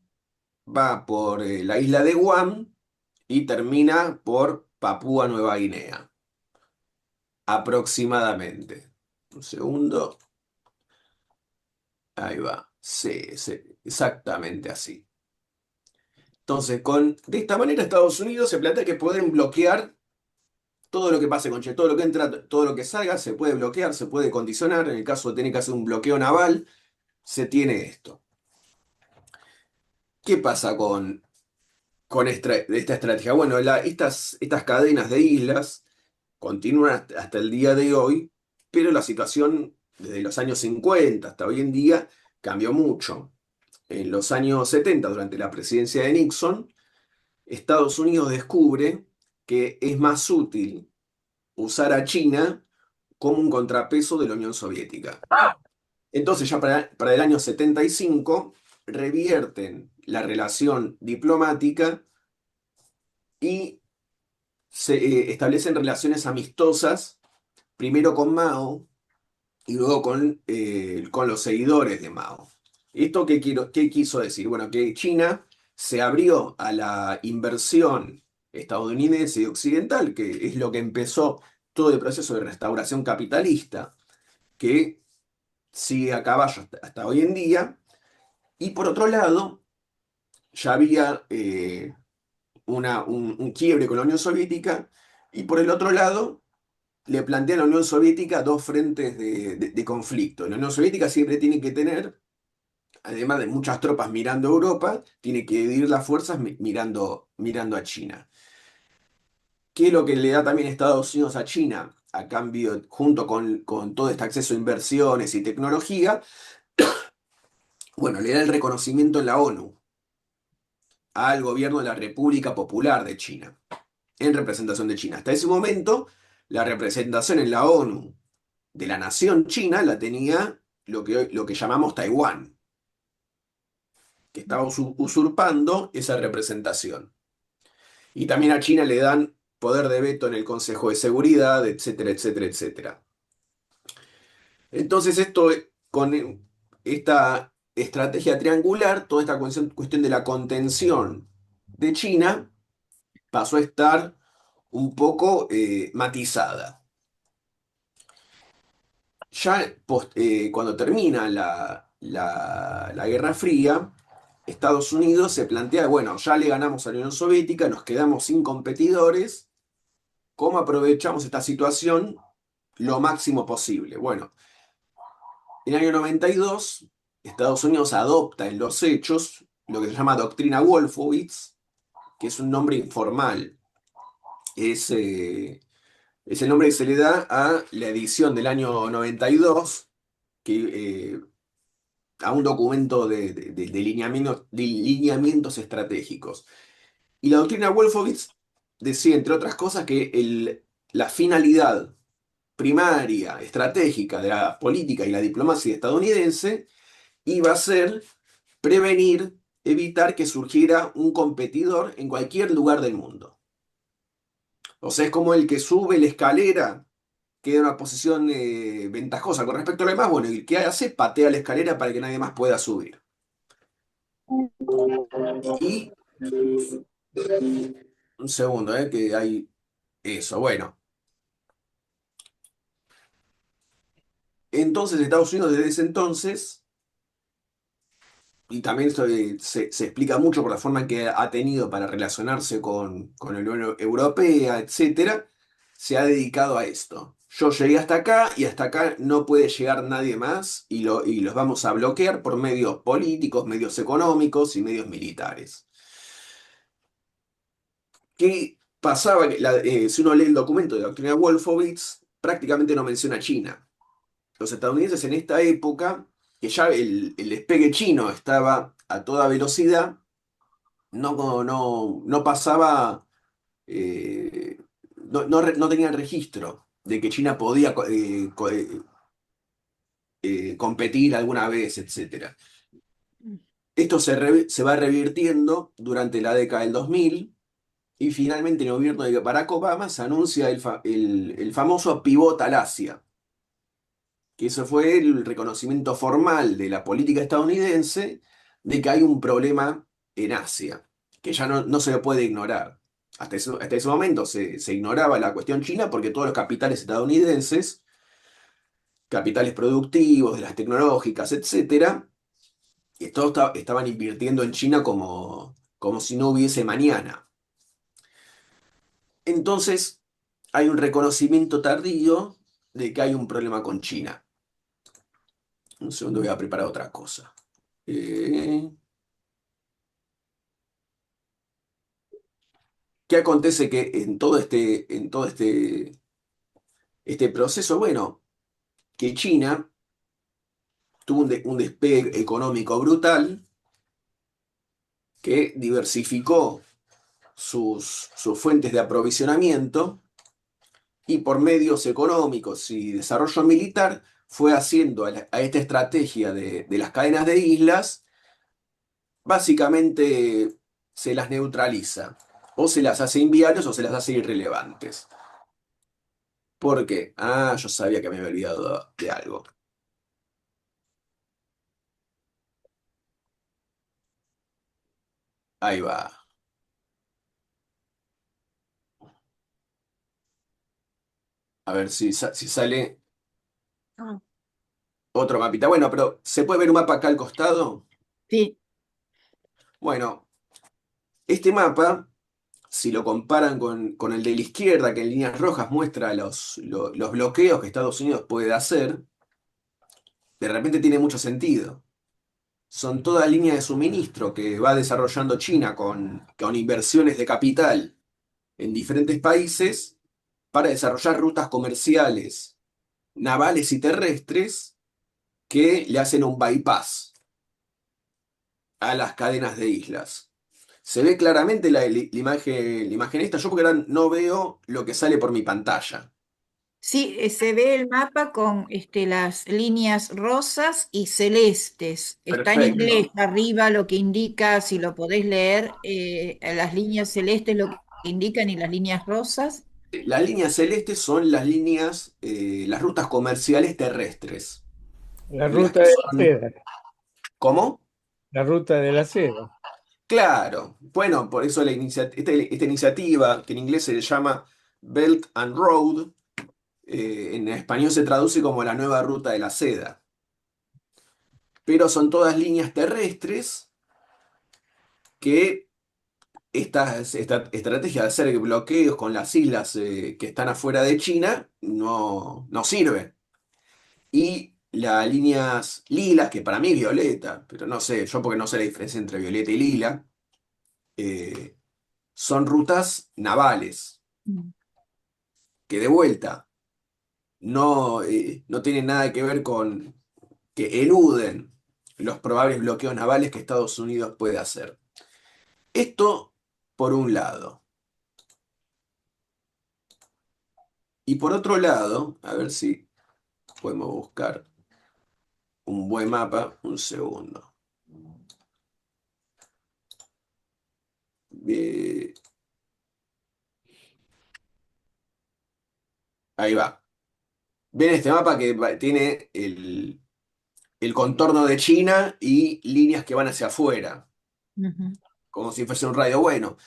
va por la isla de Guam y termina por Papúa Nueva Guinea, aproximadamente. Un segundo. Ahí va. Sí, sí, exactamente así. Entonces, de esta manera Estados Unidos se plantea que pueden bloquear todo lo que pase con Che, todo lo que entra, todo lo que salga, se puede bloquear, se puede condicionar. En el caso de tener que hacer un bloqueo naval, se tiene esto. ¿Qué pasa con esta estrategia? Bueno, estas cadenas de islas continúan hasta el día de hoy, pero la situación desde los años 50 hasta hoy en día cambió mucho. En los años 70, durante la presidencia de Nixon, Estados Unidos descubre que es más útil usar a China como un contrapeso de la Unión Soviética. Entonces, ya para el año 75, revierten la relación diplomática y se establecen relaciones amistosas, primero con Mao y luego con los seguidores de Mao. ¿Esto qué quiso decir? Bueno, que China se abrió a la inversión estadounidense y occidental, que es lo que empezó todo el proceso de restauración capitalista, que sigue a caballo hasta hoy en día. Y por otro lado, ya había un quiebre con la Unión Soviética, y por el otro lado, le plantea a la Unión Soviética dos frentes de conflicto. La Unión Soviética siempre tiene que tener, además de muchas tropas mirando a Europa, tiene que dividir las fuerzas mirando a China. ¿Qué es lo que le da también Estados Unidos a China? A cambio, junto con todo este acceso a inversiones y tecnología, bueno, le da el reconocimiento en la ONU al gobierno de la República Popular de China, en representación de China. Hasta ese momento, la representación en la ONU de la nación china la tenía lo que llamamos Taiwán, que estaba usurpando esa representación. Y también a China le dan poder de veto en el Consejo de Seguridad, etcétera, etcétera, etcétera. Entonces con esta estrategia triangular, toda esta cuestión de la contención de China pasó a estar un poco matizada. Ya cuando termina la Guerra Fría, Estados Unidos se plantea, bueno, ya le ganamos a la Unión Soviética, nos quedamos sin competidores, ¿cómo aprovechamos esta situación lo máximo posible? Bueno, en el año 92, Estados Unidos adopta en los hechos lo que se llama Doctrina Wolfowitz, que es un nombre informal. Es el nombre que se le da a la edición del año 92, a un documento de lineamientos estratégicos. Y la doctrina Wolfowitz decía, entre otras cosas, que la finalidad primaria, estratégica de la política y la diplomacia estadounidense iba a ser prevenir, evitar que surgiera un competidor en cualquier lugar del mundo. O sea, es como el que sube la escalera queda en una posición ventajosa con respecto a lo demás. Bueno, el que hace patea la escalera para que nadie más pueda subir. Y un segundo, que hay eso. Bueno, entonces Estados Unidos desde ese entonces, y también esto se explica mucho por la forma en que ha tenido para relacionarse con la Unión Europea, etcétera, se ha dedicado a esto. Yo llegué hasta acá y hasta acá no puede llegar nadie más y los vamos a bloquear por medios políticos, medios económicos y medios militares. ¿Qué pasaba? Si uno lee el documento de Doctrina Wolfowitz, prácticamente no menciona a China. Los estadounidenses en esta época, que ya el despegue chino estaba a toda velocidad, no pasaba, no tenían registro de que China podía competir alguna vez, etc. Esto se va revirtiendo durante la década del 2000 y finalmente en el gobierno de Barack Obama se anuncia el famoso pivot al Asia, que eso fue el reconocimiento formal de la política estadounidense de que hay un problema en Asia, que ya no se lo puede ignorar. Hasta ese momento se ignoraba la cuestión china porque todos los capitales estadounidenses, capitales productivos, de las tecnológicas, etcétera, y todos estaban invirtiendo en China como si no hubiese mañana. Entonces, hay un reconocimiento tardío de que hay un problema con China. Un segundo, voy a preparar otra cosa. ¿Qué acontece que en todo este proceso? Bueno, que China tuvo un despegue económico brutal que diversificó sus fuentes de aprovisionamiento y por medios económicos y desarrollo militar fue haciendo a esta estrategia de las cadenas de islas, básicamente se las neutraliza, o se las hace inviables o se las hace irrelevantes. ¿Por qué? Ah, yo sabía que me había olvidado de algo. Ahí va. A ver si sale Ah, otro mapita. Bueno, pero ¿se puede ver un mapa acá al costado? sí, Bueno, este mapa, si lo comparan con el de la izquierda, que en líneas rojas muestra los bloqueos que Estados Unidos puede hacer, de repente tiene mucho sentido. Son todas líneas de suministro que va desarrollando China con inversiones de capital en diferentes países para desarrollar rutas comerciales, navales y terrestres que le hacen un bypass a las cadenas de islas. Se ve claramente la imagen esta. Yo porque ahora no veo lo que sale por mi pantalla. sí, se ve el mapa con las líneas rosas y celestes. Está en inglés Perfecto. arriba lo que indica, si lo podés leer, las líneas celestes lo que indican y las líneas rosas. Las líneas celestes son las rutas comerciales terrestres. La Y las ruta que de la son, seda, ¿cómo? la ruta de la seda. Claro. Bueno, por eso esta iniciativa, que en inglés se llama Belt and Road, en español se traduce como la nueva ruta de la seda. Pero son todas líneas terrestres que esta estrategia de hacer bloqueos con las islas que están afuera de China no sirve. Y las líneas lilas, que para mí es violeta, pero no sé, yo porque no sé la diferencia entre violeta y lila, eh, son rutas navales, Mm. que de vuelta no tienen nada que ver con que eluden los probables bloqueos navales que Estados Unidos puede hacer. Esto por un lado. Y por otro lado, a ver si podemos buscar un buen mapa. Un segundo. Eh, ahí va. Ven este mapa que tiene el contorno de China y líneas que van hacia afuera, Ujú. como si fuese un radio. Bueno,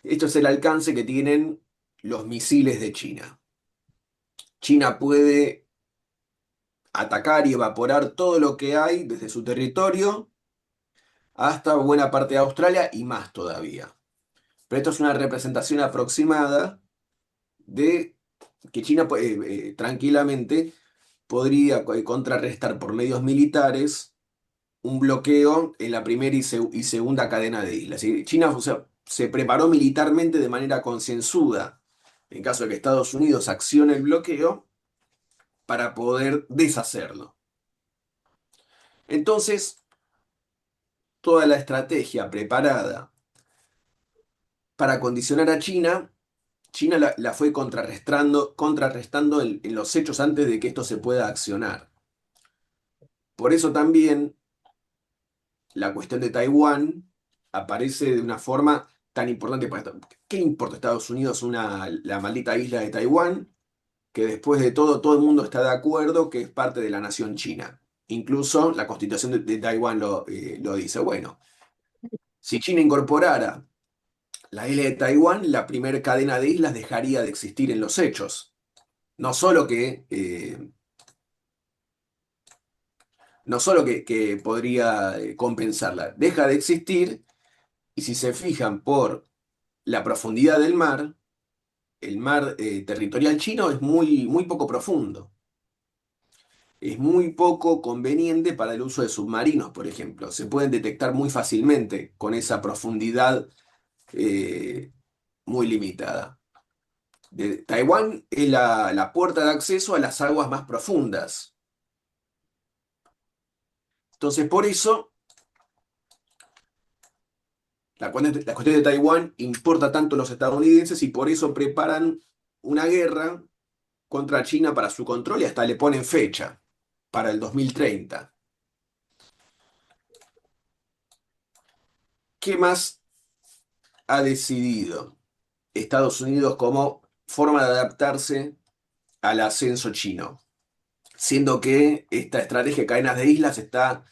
esto es el alcance que tienen los misiles de China. China puede atacar y evaporar todo lo que hay desde su territorio hasta buena parte de Australia y más todavía. Pero esto es una representación aproximada de que China tranquilamente podría contrarrestar por medios militares un bloqueo en la primera y segunda cadena de islas. Y China, o sea, se preparó militarmente de manera concienzuda en caso de que Estados Unidos accione el bloqueo para poder deshacerlo. Entonces, toda la estrategia preparada para condicionar a China, China la fue contrarrestando en los hechos antes de que esto se pueda accionar. Por eso también la cuestión de Taiwán aparece de una forma tan importante para ¿qué le importa a Estados Unidos la maldita isla de Taiwán? Que después de todo el mundo está de acuerdo que es parte de la nación china. Incluso la constitución de Taiwán lo dice. Bueno, si China incorporara la isla de Taiwán, la primera cadena de islas dejaría de existir en los hechos. No solo que podría compensarla, deja de existir, y si se fijan por la profundidad del mar, el mar territorial chino es muy, muy poco profundo. Es muy poco conveniente para el uso de submarinos, por ejemplo. Se pueden detectar muy fácilmente con esa profundidad muy limitada. Taiwán es la puerta de acceso a las aguas más profundas. Entonces, por eso, la cuestión de Taiwán importa tanto a los estadounidenses, y por eso preparan una guerra contra China para su control, y hasta le ponen fecha para el 2030. ¿Qué más ha decidido Estados Unidos como forma de adaptarse al ascenso chino? Siendo que esta estrategia de cadenas de islas está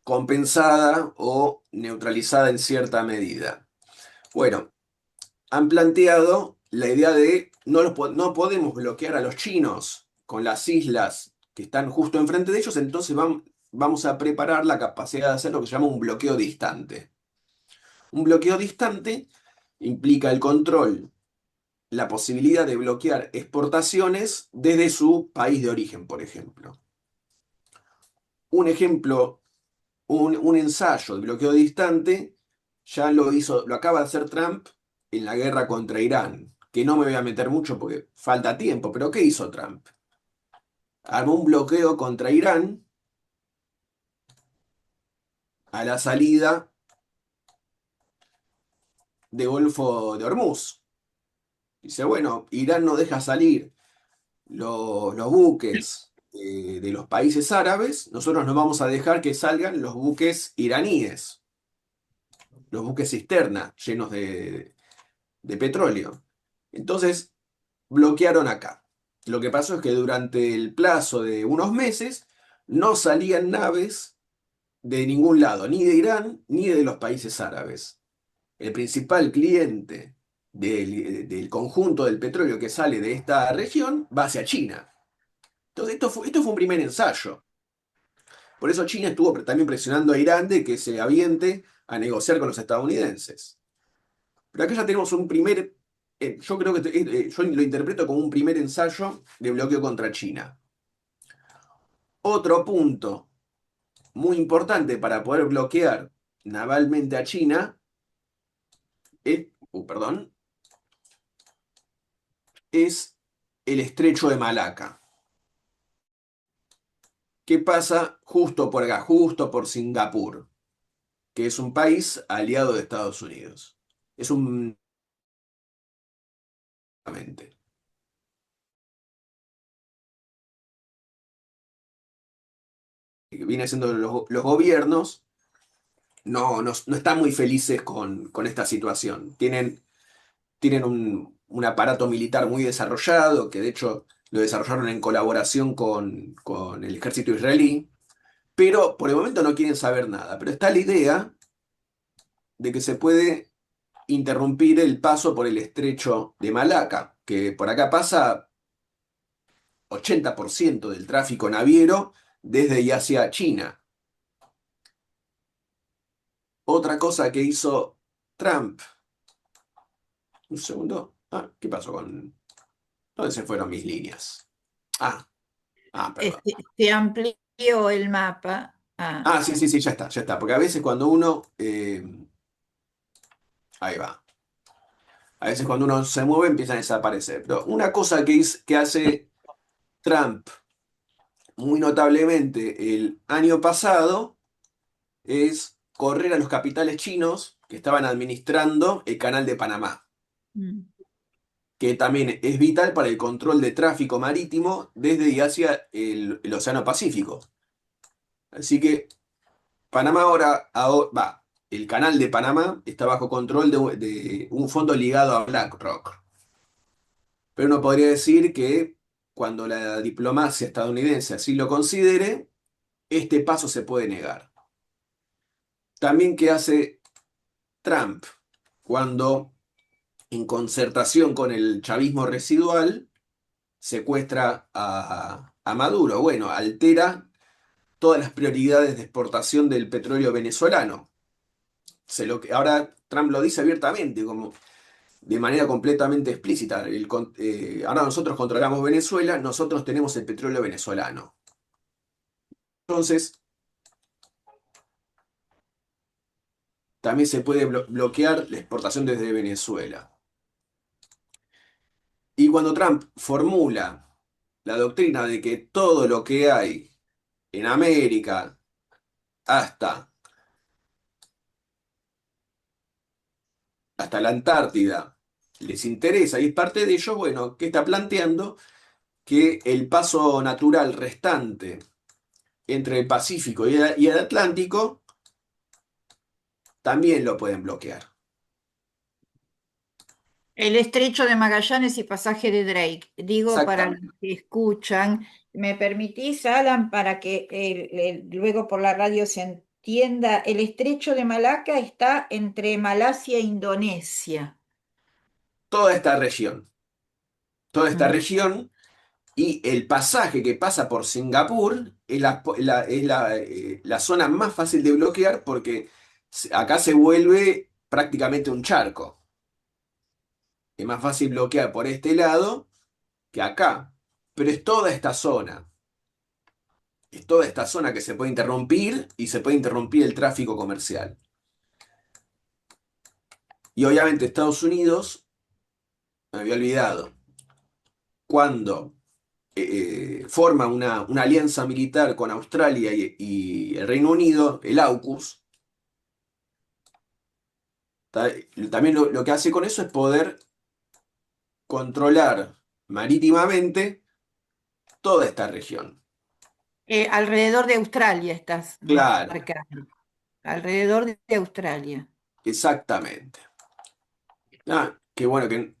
compensada o neutralizada en cierta medida. Bueno, han planteado la idea de no podemos bloquear a los chinos con las islas que están justo enfrente de ellos, entonces vamos a preparar la capacidad de hacer lo que se llama un bloqueo distante. Un bloqueo distante implica el control, la posibilidad de bloquear exportaciones desde su país de origen, por ejemplo. Un ejemplo, un ensayo de bloqueo distante ya lo acaba de hacer Trump en la guerra contra Irán, que no me voy a meter mucho porque falta tiempo, pero ¿qué hizo Trump? Armó un bloqueo contra Irán a la salida de Golfo de Hormuz. Dice, bueno, Irán no deja salir los buques de los países árabes, nosotros no vamos a dejar que salgan los buques iraníes, los buques cisterna llenos de petróleo. Entonces, bloquearon acá. Lo que pasó es que durante el plazo de unos meses no salían naves de ningún lado, ni de Irán ni de los países árabes. El principal cliente del conjunto del petróleo que sale de esta región va hacia China. Entonces, esto fue un primer ensayo. Por eso China estuvo también presionando a Irán de que se aviente a negociar con los estadounidenses. Pero acá ya tenemos un primer, yo creo que yo lo interpreto como un primer ensayo de bloqueo contra China. Otro punto muy importante para poder bloquear navalmente a China es el estrecho de Malaca, que pasa justo por acá, justo por Singapur, que es un país aliado de Estados Unidos. Es un... Viene siendo los gobiernos no están muy felices con esta situación. Tienen un aparato militar muy desarrollado, que de hecho lo desarrollaron en colaboración con el ejército israelí, pero por el momento no quieren saber nada. Pero está la idea de que se puede interrumpir el paso por el estrecho de Malaca, que por acá pasa 80% del tráfico naviero desde y hacia China. Otra cosa que hizo Trump. Un segundo. ¿Qué pasó con...? ¿Dónde se fueron mis líneas? Perdón. Se amplió el mapa. Sí, ya está. Porque a veces cuando uno... ahí va. A veces cuando uno se mueve empiezan a desaparecer. Pero una cosa que hace Trump muy notablemente el año pasado es correr a los capitales chinos que estaban administrando el canal de Panamá, que también es vital para el control de tráfico marítimo desde y hacia el Océano Pacífico. Así que Panamá el canal de Panamá está bajo control de un fondo ligado a BlackRock. Pero uno podría decir que cuando la diplomacia estadounidense así lo considere, este paso se puede negar. También, ¿qué hace Trump cuando, en concertación con el chavismo residual, secuestra a Maduro? Bueno, altera todas las prioridades de exportación del petróleo venezolano. Ahora Trump lo dice abiertamente, como de manera completamente explícita. Ahora nosotros controlamos Venezuela, nosotros tenemos el petróleo venezolano. Entonces, también se puede bloquear la exportación desde Venezuela. Y cuando Trump formula la doctrina de que todo lo que hay en América hasta, hasta la Antártida les interesa y es parte de ello, bueno, ¿qué está planteando? Que el paso natural restante entre el Pacífico y el Atlántico también lo pueden bloquear. El estrecho de Magallanes y pasaje de Drake. Digo para los Exactamente. que escuchan, ¿me permitís, Alan, para que luego por la radio se entienda? El estrecho de Malaca está entre Malasia e Indonesia. Toda esta región. Toda esta Mm. región y el pasaje que pasa por Singapur es la zona más fácil de bloquear porque acá se vuelve prácticamente un charco. Es más fácil bloquear por este lado que acá. Pero es toda esta zona. Es toda esta zona que se puede interrumpir y se puede interrumpir el tráfico comercial. Y obviamente Estados Unidos, me había olvidado, cuando forma una alianza militar con Australia y el Reino Unido, el AUKUS, también lo que hace con eso es poder controlar marítimamente toda esta región. Alrededor de Australia estás Claro, marcando. Alrededor de Australia. exactamente. Qué bueno que...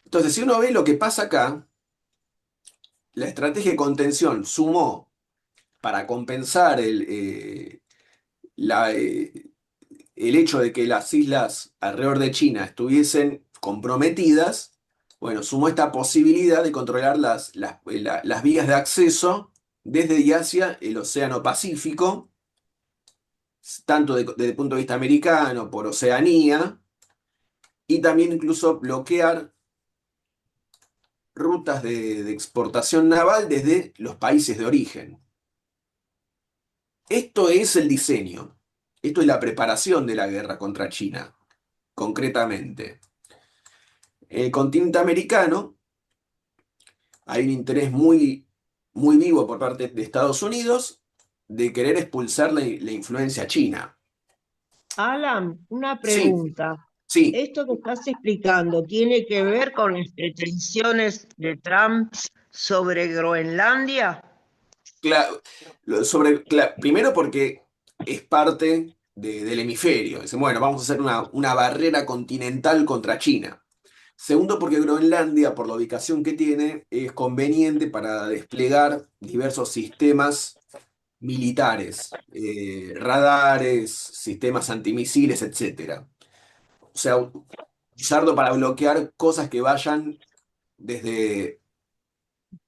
Entonces, si uno ve lo que pasa acá, la estrategia de contención sumó para compensar el hecho de que las islas alrededor de China estuviesen comprometidas, bueno, sumó esta posibilidad de controlar las vías de acceso desde y hacia el Océano Pacífico, tanto desde el punto de vista americano, por Oceanía, y también incluso bloquear rutas de exportación naval desde los países de origen. Esto es el diseño, esto es la preparación de la guerra contra China, concretamente. En el continente americano hay un interés muy, muy vivo por parte de Estados Unidos de querer expulsar la influencia china. Alan, una Sí, pregunta. sí, ¿Esto que estás explicando tiene que ver con las pretensiones de Trump sobre Groenlandia? primero porque es parte del hemisferio. Dicen, bueno, vamos a hacer una barrera continental contra China. Segundo, porque Groenlandia, por la ubicación que tiene, es conveniente para desplegar diversos sistemas militares, radares, sistemas antimisiles, etcétera. O sea, usarlo para bloquear cosas que vayan desde,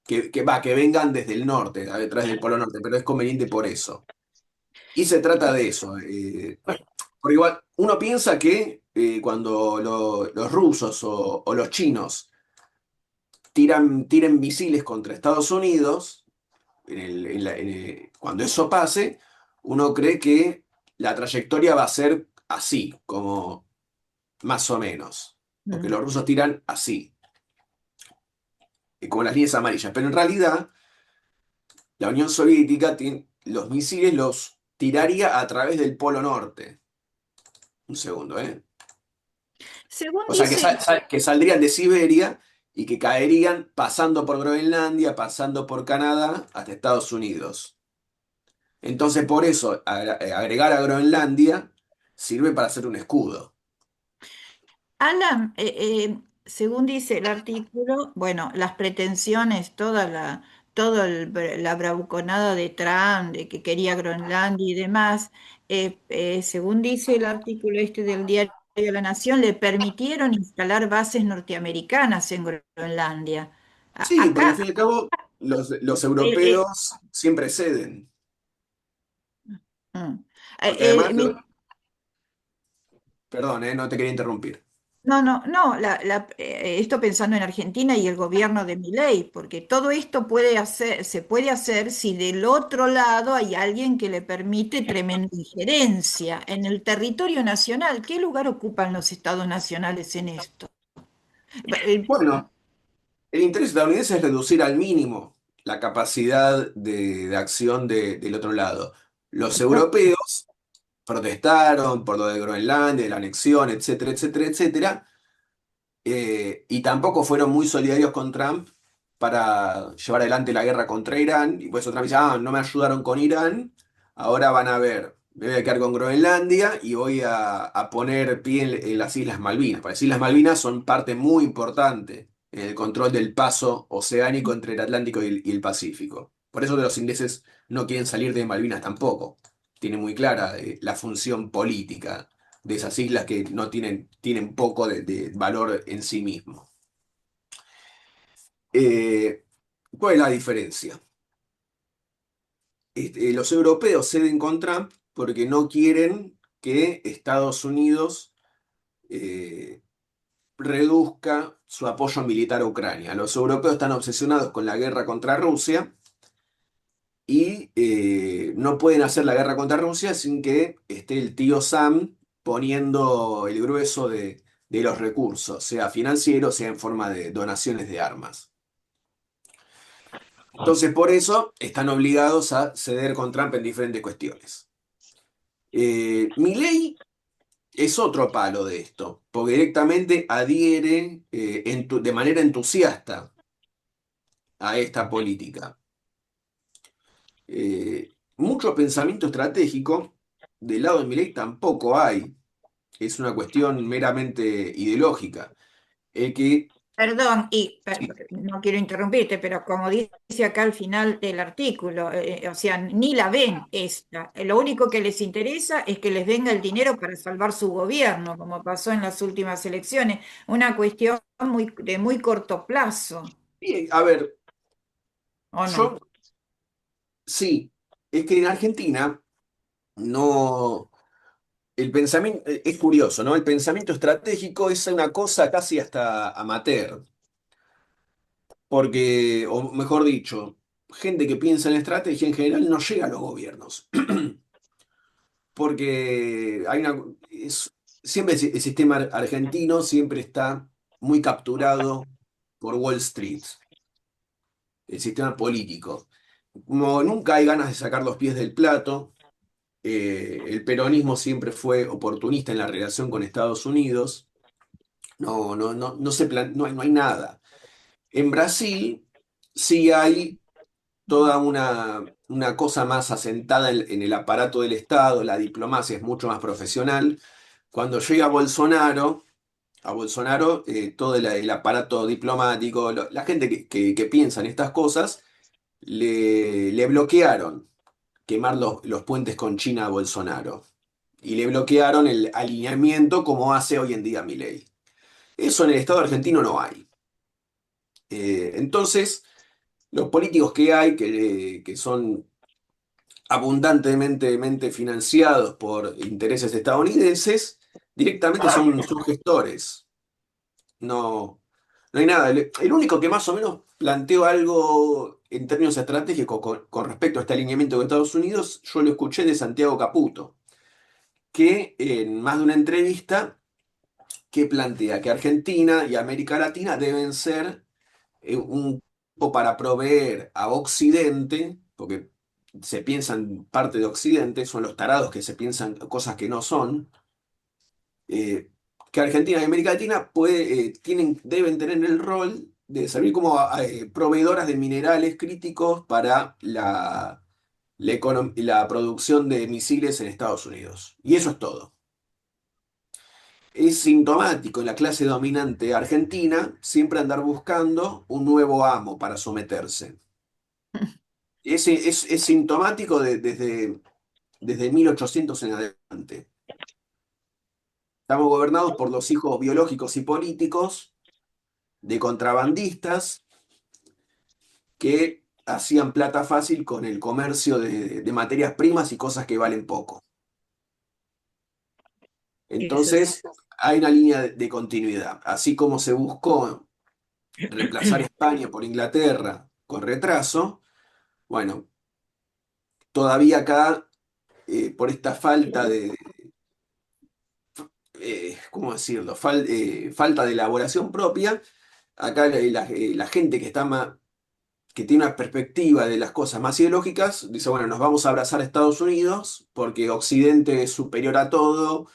que vengan desde el norte, a detrás del Polo Norte, pero es conveniente por eso. Y se trata de eso. Porque igual, uno piensa que cuando los rusos o los chinos tiren misiles contra Estados Unidos, cuando eso pase, uno cree que la trayectoria va a ser así, como más o menos. Porque los rusos tiran así, como las líneas amarillas. Pero en realidad, la Unión Soviética los misiles los tiraría a través del Polo Norte. Un segundo, ¿eh? Según O sea, dice, que saldrían de Siberia y que caerían pasando por Groenlandia, pasando por Canadá, hasta Estados Unidos. Entonces, por eso, agregar a Groenlandia sirve para hacer un escudo. Alan, según dice el artículo, bueno, las pretensiones, la bravuconada de Trump, de que quería Groenlandia y demás, según dice el artículo este del diario La Nación, le permitieron instalar bases norteamericanas en Groenlandia. Sí, porque al Acá, fin y al cabo los eh, eh, europeos siempre ceden. mm, Porque además, mi perdón, no te quería interrumpir. No, no, no, esto pensando en Argentina y el gobierno de Milei, porque todo esto se puede hacer si del otro lado hay alguien que le permite tremenda injerencia en el territorio nacional. ¿Qué lugar ocupan los estados nacionales en esto? Eh, Bueno, el interés estadounidense es reducir al mínimo la capacidad de acción del otro lado. Los europeos protestaron por lo de Groenlandia, de la anexión, etcétera, etcétera, etcétera, y tampoco fueron muy solidarios con Trump para llevar adelante la guerra contra Irán. Y pues Trump dice, no me ayudaron con Irán, ahora van a ver, me voy a quedar con Groenlandia y voy a poner pie en las Islas Malvinas. Porque las Islas Malvinas son parte muy importante en el control del paso oceánico entre el Atlántico y el Pacífico. Por eso los ingleses no quieren salir de Malvinas tampoco. Tienen muy clara la función política de esas islas que no tienen poco de valor en sí mismo. Eh, ¿Cuál es la diferencia? Los europeos ceden con Trump porque no quieren que Estados Unidos eh, reduzca su apoyo militar a Ucrania. Los europeos están obsesionados con la guerra contra Rusia y no pueden hacer la guerra contra Rusia sin que esté el tío Sam poniendo el grueso de los recursos, sea financiero, sea en forma de donaciones de armas. Entonces, por eso están obligados a ceder con Trump en diferentes cuestiones. Milei es otro palo de esto, porque directamente adhiere de manera entusiasta a esta política. Mucho pensamiento estratégico del lado de Milei tampoco hay. Es una cuestión meramente ideológica. El que, Perdón, sí, no quiero interrumpirte, pero como dice acá al final del artículo, o sea, ni la ven esta. Lo único que les interesa es que les venga el dinero para salvar su gobierno, como pasó en las últimas elecciones. Una cuestión de muy corto plazo, a ver, ¿o yo no? sí, es que en Argentina no, el pensamiento, es curioso, ¿no? El pensamiento estratégico es una cosa casi hasta amateur, porque, o mejor dicho, gente que piensa en estrategia en general no llega a los gobiernos. Porque siempre el sistema argentino siempre está muy capturado por Wall Street, el sistema político. Como nunca hay ganas de sacar los pies del plato, el peronismo siempre fue oportunista en la relación con Estados Unidos, no hay nada. En Brasil sí hay toda una cosa más asentada en el aparato del Estado, la diplomacia es mucho más profesional. Cuando llega a Bolsonaro, todo el aparato diplomático, la gente que piensa en estas cosas, le bloquearon quemar los puentes con China a Bolsonaro. Y le bloquearon el alineamiento como hace hoy en día Milei. Eso en el Estado argentino no hay. Entonces, los políticos que hay, que son abundantemente financiados por intereses estadounidenses, directamente son gestores. No, no hay nada. El único que más o menos planteó algo en términos estratégicos con respecto a este alineamiento con Estados Unidos, yo lo escuché de Santiago Caputo, que en más de una entrevista que plantea que Argentina y América Latina deben ser un poco para proveer a Occidente, porque se piensan parte de Occidente, son los tarados que se piensan cosas que no son, eh, que Argentina y América Latina deben tener el rol de servir como proveedoras de minerales críticos para la producción de misiles en Estados Unidos. Y eso es todo. Es sintomático en la clase dominante argentina siempre andar buscando un nuevo amo para someterse. Es sintomático desde 1800 en adelante. Estamos gobernados por los hijos biológicos y políticos de contrabandistas que hacían plata fácil con el comercio de materias primas y cosas que valen poco. Eso es. Entonces, hay una línea de continuidad. Así como se buscó reemplazar España por Inglaterra con retraso, bueno, todavía acá, por esta falta ¿cómo decirlo? Falta de elaboración propia, acá la gente que está más, que tiene una perspectiva de las cosas más ideológicas, dice, bueno, nos vamos a abrazar a Estados Unidos porque Occidente es superior a todo,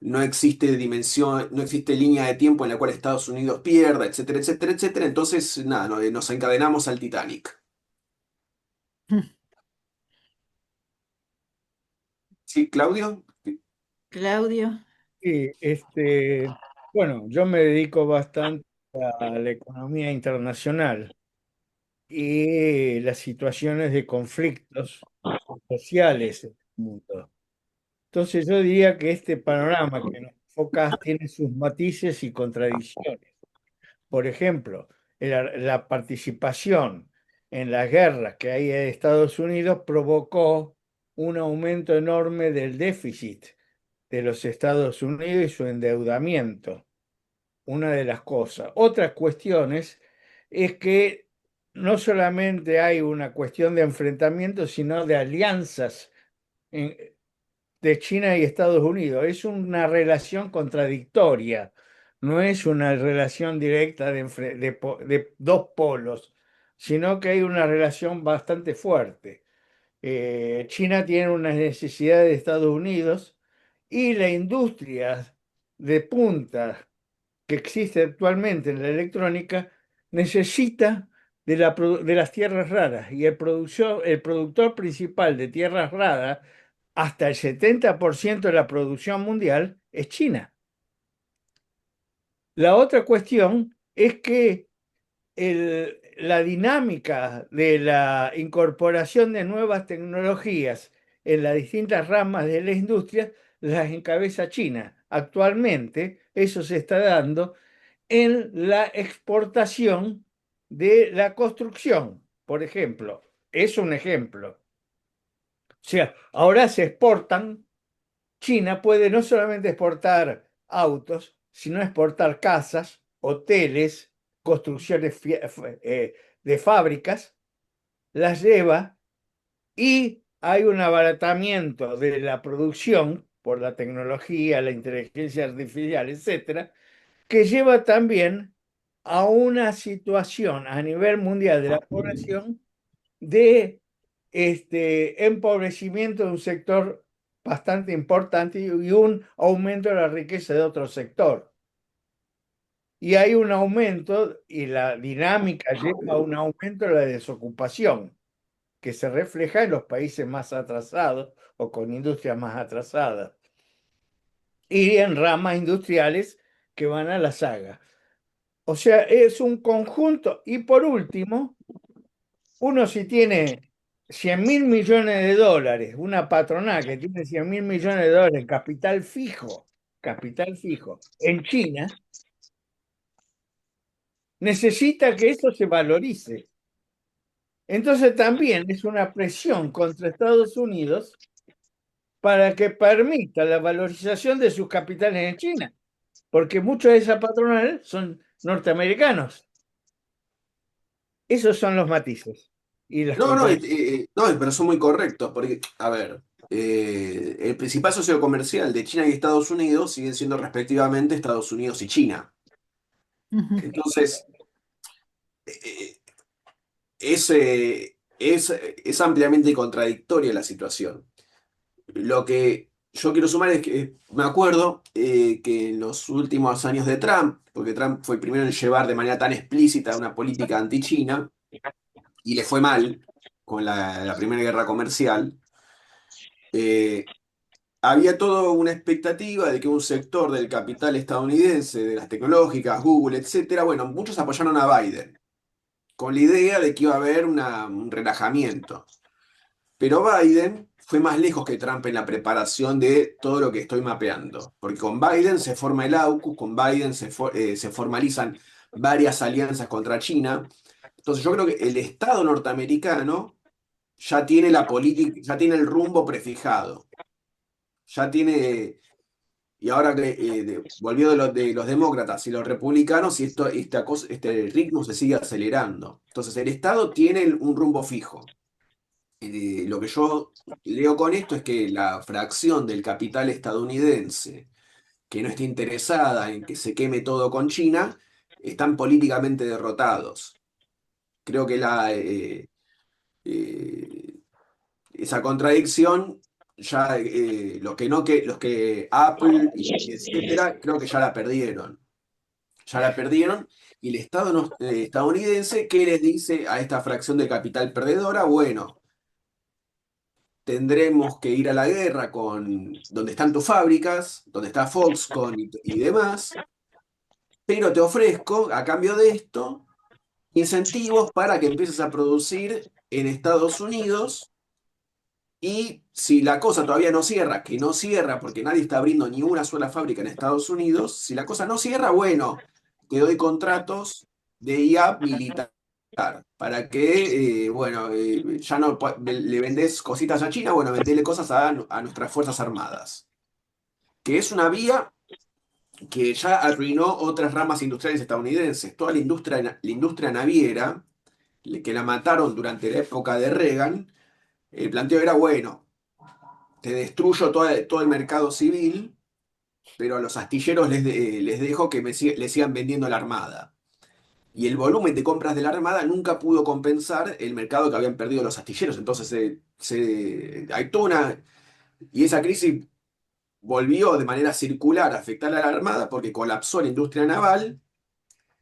no existe dimensión, no existe línea de tiempo en la cual Estados Unidos pierda, etcétera, etcétera, etcétera. Entonces, nada, nos encadenamos al Titanic. ¿Sí, Claudio? Claudio. Sí, bueno, yo me dedico bastante a la economía internacional y las situaciones de conflictos sociales en el mundo. Entonces yo diría que este panorama que nos enfocas tiene sus matices y contradicciones. Por ejemplo, la participación en las guerras que hay en Estados Unidos provocó un aumento enorme del déficit de los Estados Unidos y su endeudamiento, una de las cosas. Otras cuestiones es que no solamente hay una cuestión de enfrentamiento, sino de alianzas en- de China y Estados Unidos. Es una relación contradictoria, no es una relación directa de dos polos, sino que hay una relación bastante fuerte. China tiene unas necesidades de Estados Unidos y la industria de punta que existe actualmente en la electrónica necesita de las tierras raras y el productor principal de tierras raras, hasta el 70% de la producción mundial, es China. La otra cuestión es que la dinámica de la incorporación de nuevas tecnologías en las distintas ramas de la industria las encabeza China. Actualmente eso se está dando en la exportación de la construcción, por ejemplo. Es un ejemplo. O sea, ahora se exportan, China puede no solamente exportar autos, sino exportar casas, hoteles, construcciones de fábricas, las lleva y hay un abaratamiento de la producción por la tecnología, la inteligencia artificial, etcétera, que lleva también a una situación a nivel mundial de la población de empobrecimiento de un sector bastante importante y un aumento de la riqueza de otro sector. Y hay un aumento y la dinámica lleva a un aumento de la desocupación, que se refleja en los países más atrasados o con industrias más atrasadas y en ramas industriales que van a la saga. O sea, es un conjunto. Y por último, uno si tiene 100.000 millones de dólares, una patronal que tiene 100.000 millones de dólares en capital fijo, en China, necesita que eso se valorice. Entonces también es una presión contra Estados Unidos para que permita la valorización de sus capitales en China, porque muchos de esas patronales son norteamericanos. Esos son los matices y las No, no, contradicciones. no, pero son muy correctos, porque, a ver, el principal socio comercial de China y Estados Unidos siguen siendo respectivamente Estados Unidos y China. Entonces, eh, es ampliamente contradictoria la situación. Lo que yo quiero sumar es que me acuerdo que en los últimos años de Trump, porque Trump fue el primero en llevar de manera tan explícita una política anti-China, y le fue mal con la primera guerra comercial, eh, había toda una expectativa de que un sector del capital estadounidense, de las tecnológicas, Google, etcétera, bueno, muchos apoyaron a Biden, con la idea de que iba a haber un relajamiento. Pero Biden fue más lejos que Trump en la preparación de todo lo que estoy mapeando, porque con Biden se forma el AUKUS, con Biden se formalizan varias alianzas contra China. Entonces yo creo que el Estado norteamericano ya tiene la política, ya tiene el rumbo prefijado, ya tiene, y ahora que volvió de los demócratas y los republicanos, y este ritmo se sigue acelerando. Entonces el Estado tiene un rumbo fijo. Lo que yo leo con esto es que la fracción del capital estadounidense que no esté interesada en que se queme todo con China, están políticamente derrotados. Creo que eh, esa contradicción, ya los que Apple y etcétera, creo que ya la perdieron. Ya la perdieron. Y el Estado estadounidense, ¿qué les dice a esta fracción de capital perdedora? Bueno, tendremos que ir a la guerra con donde están tus fábricas, donde está Foxconn y demás, pero te ofrezco, a cambio de esto, incentivos para que empieces a producir en Estados Unidos. Y si la cosa todavía no cierra, que no cierra porque nadie está abriendo ni una sola fábrica en Estados Unidos, si la cosa no cierra, bueno, te doy contratos de IA militar para que, bueno, ya no le vendés cositas a China, bueno, vendele cosas a nuestras Fuerzas Armadas. Que es una vía que ya arruinó otras ramas industriales estadounidenses. Toda la industria naviera, que la mataron durante la época de Reagan, el planteo era, bueno, te destruyo todo el mercado civil, pero a los astilleros les dejo que les sigan vendiendo la armada. Y el volumen de compras de la armada nunca pudo compensar el mercado que habían perdido los astilleros. Entonces hay toda una... Y esa crisis volvió de manera circular a afectar a la armada porque colapsó la industria naval,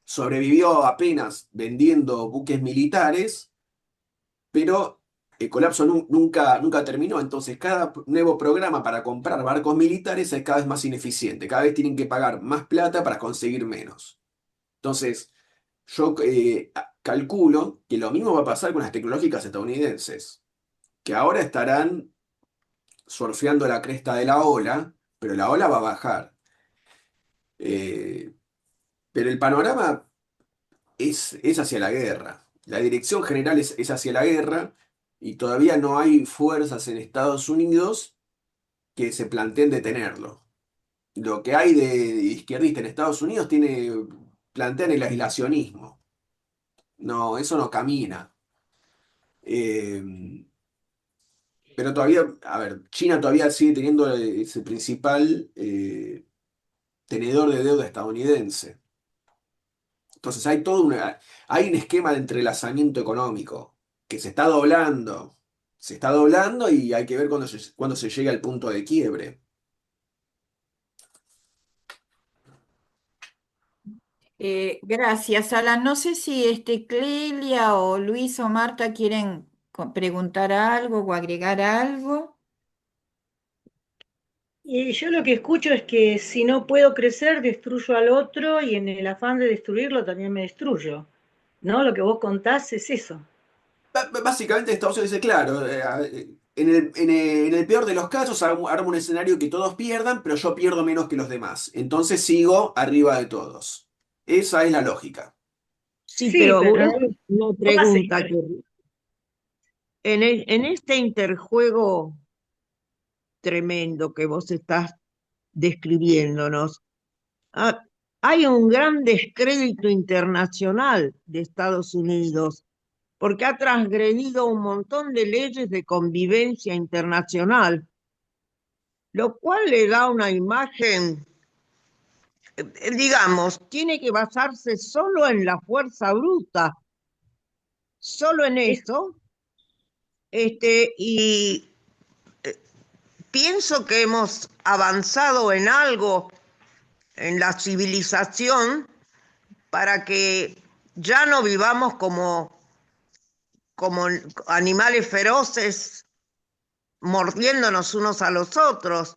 sobrevivió apenas vendiendo buques militares, pero el colapso nunca terminó. Entonces, cada nuevo programa para comprar barcos militares es cada vez más ineficiente. Cada vez tienen que pagar más plata para conseguir menos. Entonces, yo calculo que lo mismo va a pasar con las tecnológicas estadounidenses, que ahora estarán surfeando la cresta de la ola, pero la ola va a bajar. Eh, pero el panorama es hacia la guerra. La dirección general es hacia la guerra y todavía no hay fuerzas en Estados Unidos que se planteen detenerlo. Lo que hay de izquierdista en Estados Unidos plantean el aislacionismo. No, eso no camina. Eh, pero todavía, a ver, China todavía sigue teniendo ese principal tenedor de deuda estadounidense. Entonces hay un esquema de entrelazamiento económico que se está doblando y hay que ver cuándo se llega al punto de quiebre. Gracias, Alan. No sé si Clelia o Luis o Marta quieren preguntar algo o agregar algo. Y yo lo que escucho es que si no puedo crecer, destruyo al otro y en el afán de destruirlo también me destruyo. ¿No? Lo que vos contás es eso. Básicamente Estados Unidos dice, claro, en el peor de los casos armo un escenario que todos pierdan, pero yo pierdo menos que los demás. Entonces sigo arriba de todos. Esa es la lógica. Sí, Sí, pero pero una ¿cómo hace? pregunta que en este interjuego tremendo que vos estás describiéndonos, ah, hay un gran descrédito internacional de Estados Unidos porque ha transgredido un montón de leyes de convivencia internacional, lo cual le da una imagen, digamos, tiene que basarse solo en la fuerza bruta, solo en eso, y pienso que hemos avanzado en algo en la civilización para que ya no vivamos como animales feroces mordiéndonos unos a los otros.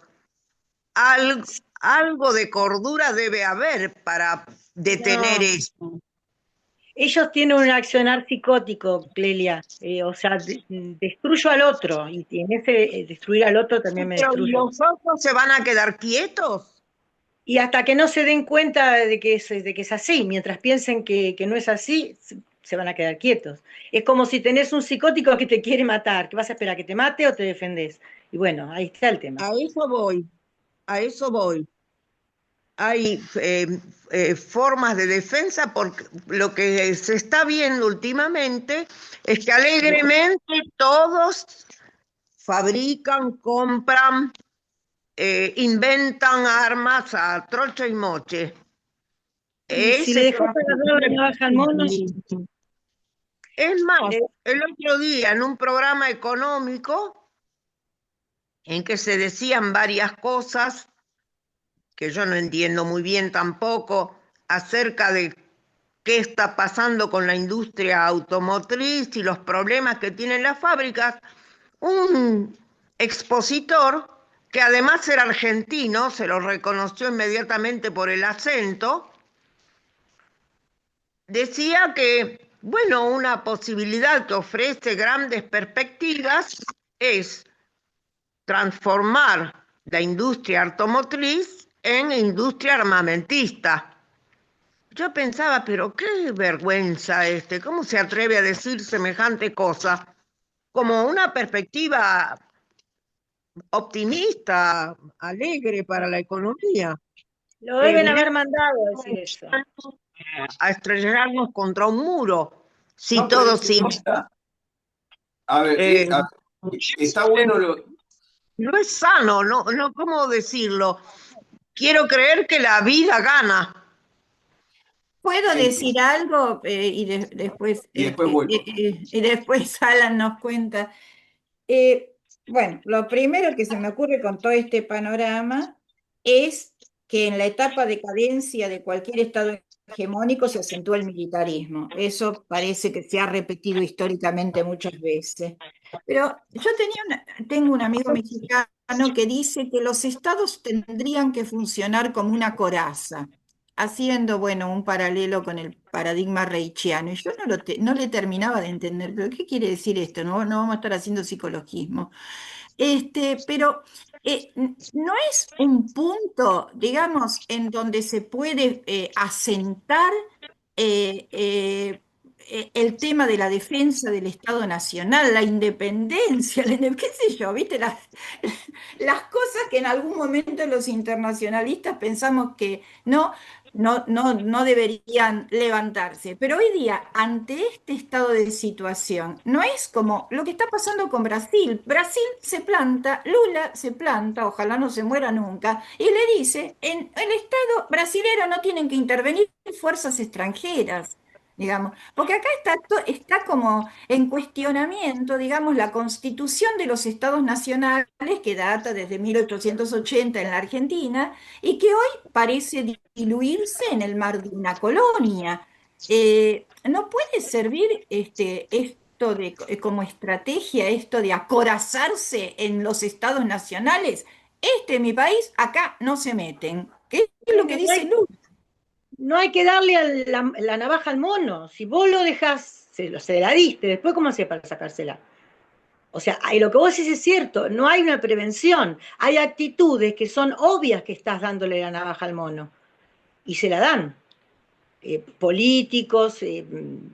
Al- algo de cordura debe haber para detener No, eso. ellos tienen un accionar psicótico, Clelia. O sea, destruyo al otro y en ese destruir al otro también me Pero destruyo. los otros se van a quedar quietos. Y hasta que no se den cuenta de que es así, mientras piensen que no es así, se van a quedar quietos. Es como si tenés un psicótico que te quiere matar, que vas a esperar a que te mate o te defendés. Y bueno, ahí está el tema. A eso voy, a eso voy. Hay formas de defensa, porque lo que se está viendo últimamente es que alegremente todos fabrican, compran, inventan armas a trocha y moche. Y si Ese le es dejás agarrar la navaja al mono, Es más, eh, el otro día en un programa económico en que se decían varias cosas que yo no entiendo muy bien tampoco acerca de qué está pasando con la industria automotriz y los problemas que tienen las fábricas, un expositor que además era argentino, se lo reconoció inmediatamente por el acento, decía que, bueno, una posibilidad que ofrece grandes perspectivas es transformar la industria automotriz en industria armamentista. Yo pensaba, pero qué vergüenza ¿cómo se atreve a decir semejante cosa? Como una perspectiva optimista, alegre para la economía. lo deben haber Evidentemente mandado a decir eso. a estrellarnos contra un muro, si No, pero todo es que no sigue. está. A ver, Eh, está bueno no es sano, no, ¿cómo decirlo? Quiero creer que la vida gana. ¿Puedo entiendo. decir algo? Después, Y después vuelvo. y después Alan nos cuenta. Eh, bueno, lo primero que se me ocurre con todo este panorama es que en la etapa de cadencia de cualquier estado hegemónico se acentúa el militarismo. Eso parece que se ha repetido históricamente muchas veces. Pero yo tengo un amigo mexicano que dice que los estados tendrían que funcionar como una coraza, haciendo, bueno, un paralelo con el paradigma reichiano. Y yo no le terminaba de entender, pero ¿qué quiere decir esto? No vamos a estar haciendo psicologismo. Pero no es un punto, digamos, en donde se puede asentar eh, eh, el tema de la defensa del Estado Nacional, la independencia, qué sé yo, ¿viste? Las cosas que en algún momento los internacionalistas pensamos que no deberían levantarse. Pero hoy día, ante este estado de situación, no es como lo que está pasando con Brasil. Brasil se planta, Lula se planta, ojalá no se muera nunca, y le dice, en el Estado brasilero no tienen que intervenir fuerzas extranjeras. Digamos, porque acá está como en cuestionamiento, digamos, la constitución de los estados nacionales que data desde 1880 en la Argentina y que hoy parece diluirse en el mar de una colonia. ¿No puede servir esto como estrategia, esto de acorazarse en los estados nacionales? Este es mi país, acá no se meten. ¿Qué es lo que Bueno, dice Lula? no hay que darle la navaja al mono. Si vos lo dejás, se la diste, después ¿cómo hacés para sacársela? O sea, lo que vos decís es cierto, no hay una prevención. Hay actitudes que son obvias que estás dándole la navaja al mono y se la dan. Políticos,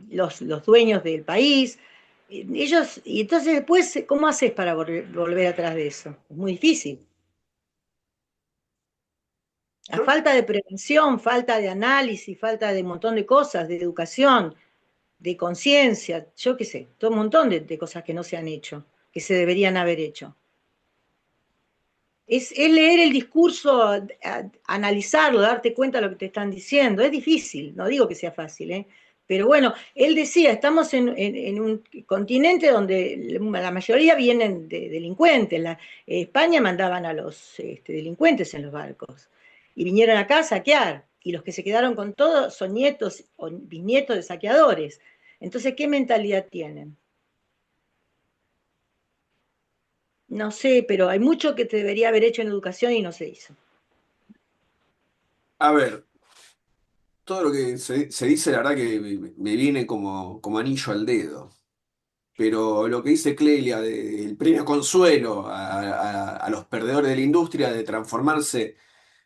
los dueños del país, ellos, y entonces después, ¿cómo haces para volver atrás de eso? Es muy difícil. La Yo, falta de prevención, falta de análisis, falta de un montón de cosas, de educación, de conciencia, yo qué sé, todo un montón de cosas que no se han hecho, que se deberían haber hecho. Es leer el discurso, analizarlo, darte cuenta de lo que te están diciendo. Es difícil, no digo que sea fácil, ¿eh? Pero bueno, él decía, estamos en un continente donde la mayoría vienen de delincuentes. España mandaban a los delincuentes en los barcos y vinieron acá a saquear. Y los que se quedaron con todo son nietos o bisnietos de saqueadores. Entonces, ¿qué mentalidad tienen? No sé, pero hay mucho que te debería haber hecho en educación y no se hizo. A ver, todo lo que se dice, la verdad que me viene como anillo al dedo. Pero lo que dice Clelia del premio Consuelo a los perdedores de la industria de transformarse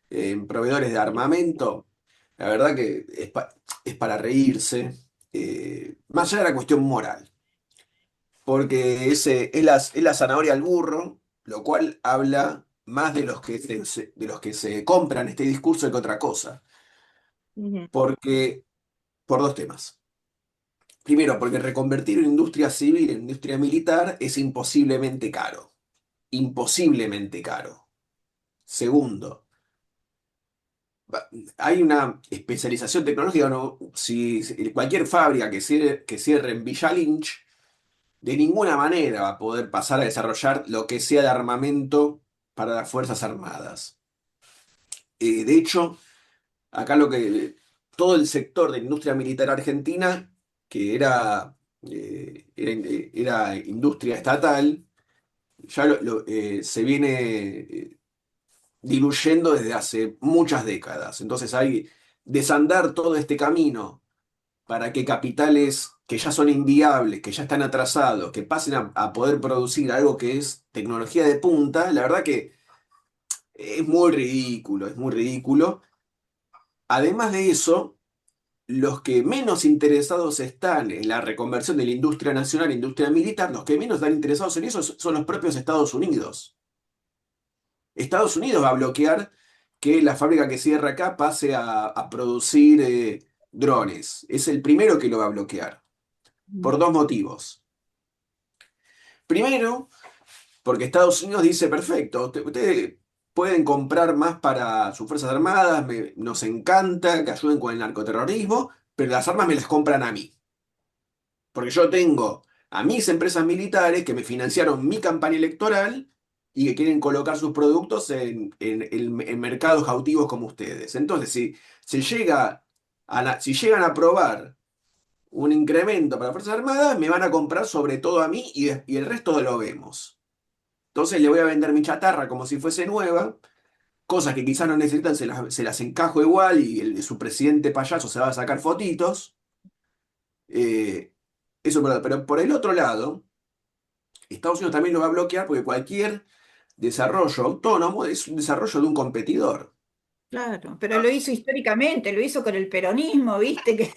en proveedores de armamento, la verdad que es para reírse, más allá de la cuestión moral, porque es la zanahoria al burro, lo cual habla más de los que de los que se compran este discurso que otra cosa, Ujú. porque por dos temas. Primero, porque reconvertir una industria civil en industria militar es imposiblemente caro. Imposiblemente caro. Segundo, hay una especialización tecnológica, ¿no? Si cualquier fábrica que cierre en Villa Lynch, de ninguna manera va a poder pasar a desarrollar lo que sea de armamento para las Fuerzas Armadas. De hecho, acá todo el sector de la industria militar argentina, que era industria estatal, ya se viene diluyendo desde hace muchas décadas. Entonces hay desandar todo este camino para que capitales que ya son inviables, que ya están atrasados, que pasen a poder producir algo que es tecnología de punta, la verdad que es muy ridículo, es muy ridículo. Además de eso, los que menos interesados están en la reconversión de la industria nacional a industria militar, los que menos están interesados en eso son los propios Estados Unidos. Estados Unidos va a bloquear que la fábrica que cierra acá pase a producir drones. Es el primero que lo va a bloquear, por dos motivos. Primero, porque Estados Unidos dice, perfecto, ustedes pueden comprar más para sus Fuerzas Armadas, nos encanta que ayuden con el narcoterrorismo, pero las armas me las compran a mí. Porque yo tengo a mis empresas militares que me financiaron mi campaña electoral y que quieren colocar sus productos en mercados cautivos como ustedes. Entonces, si llegan a aprobar un incremento para las Fuerzas Armadas, me van a comprar sobre todo a mí y el resto lo vemos. Entonces le voy a vender mi chatarra como si fuese nueva, cosas que quizás no necesitan, se las encajo igual y su presidente payaso se va a sacar fotitos. Eh, Eso es verdad, pero por el otro lado, Estados Unidos también lo va a bloquear porque cualquier desarrollo autónomo es un desarrollo de un competidor. Claro, pero lo hizo históricamente, lo hizo con el peronismo, ¿viste? Que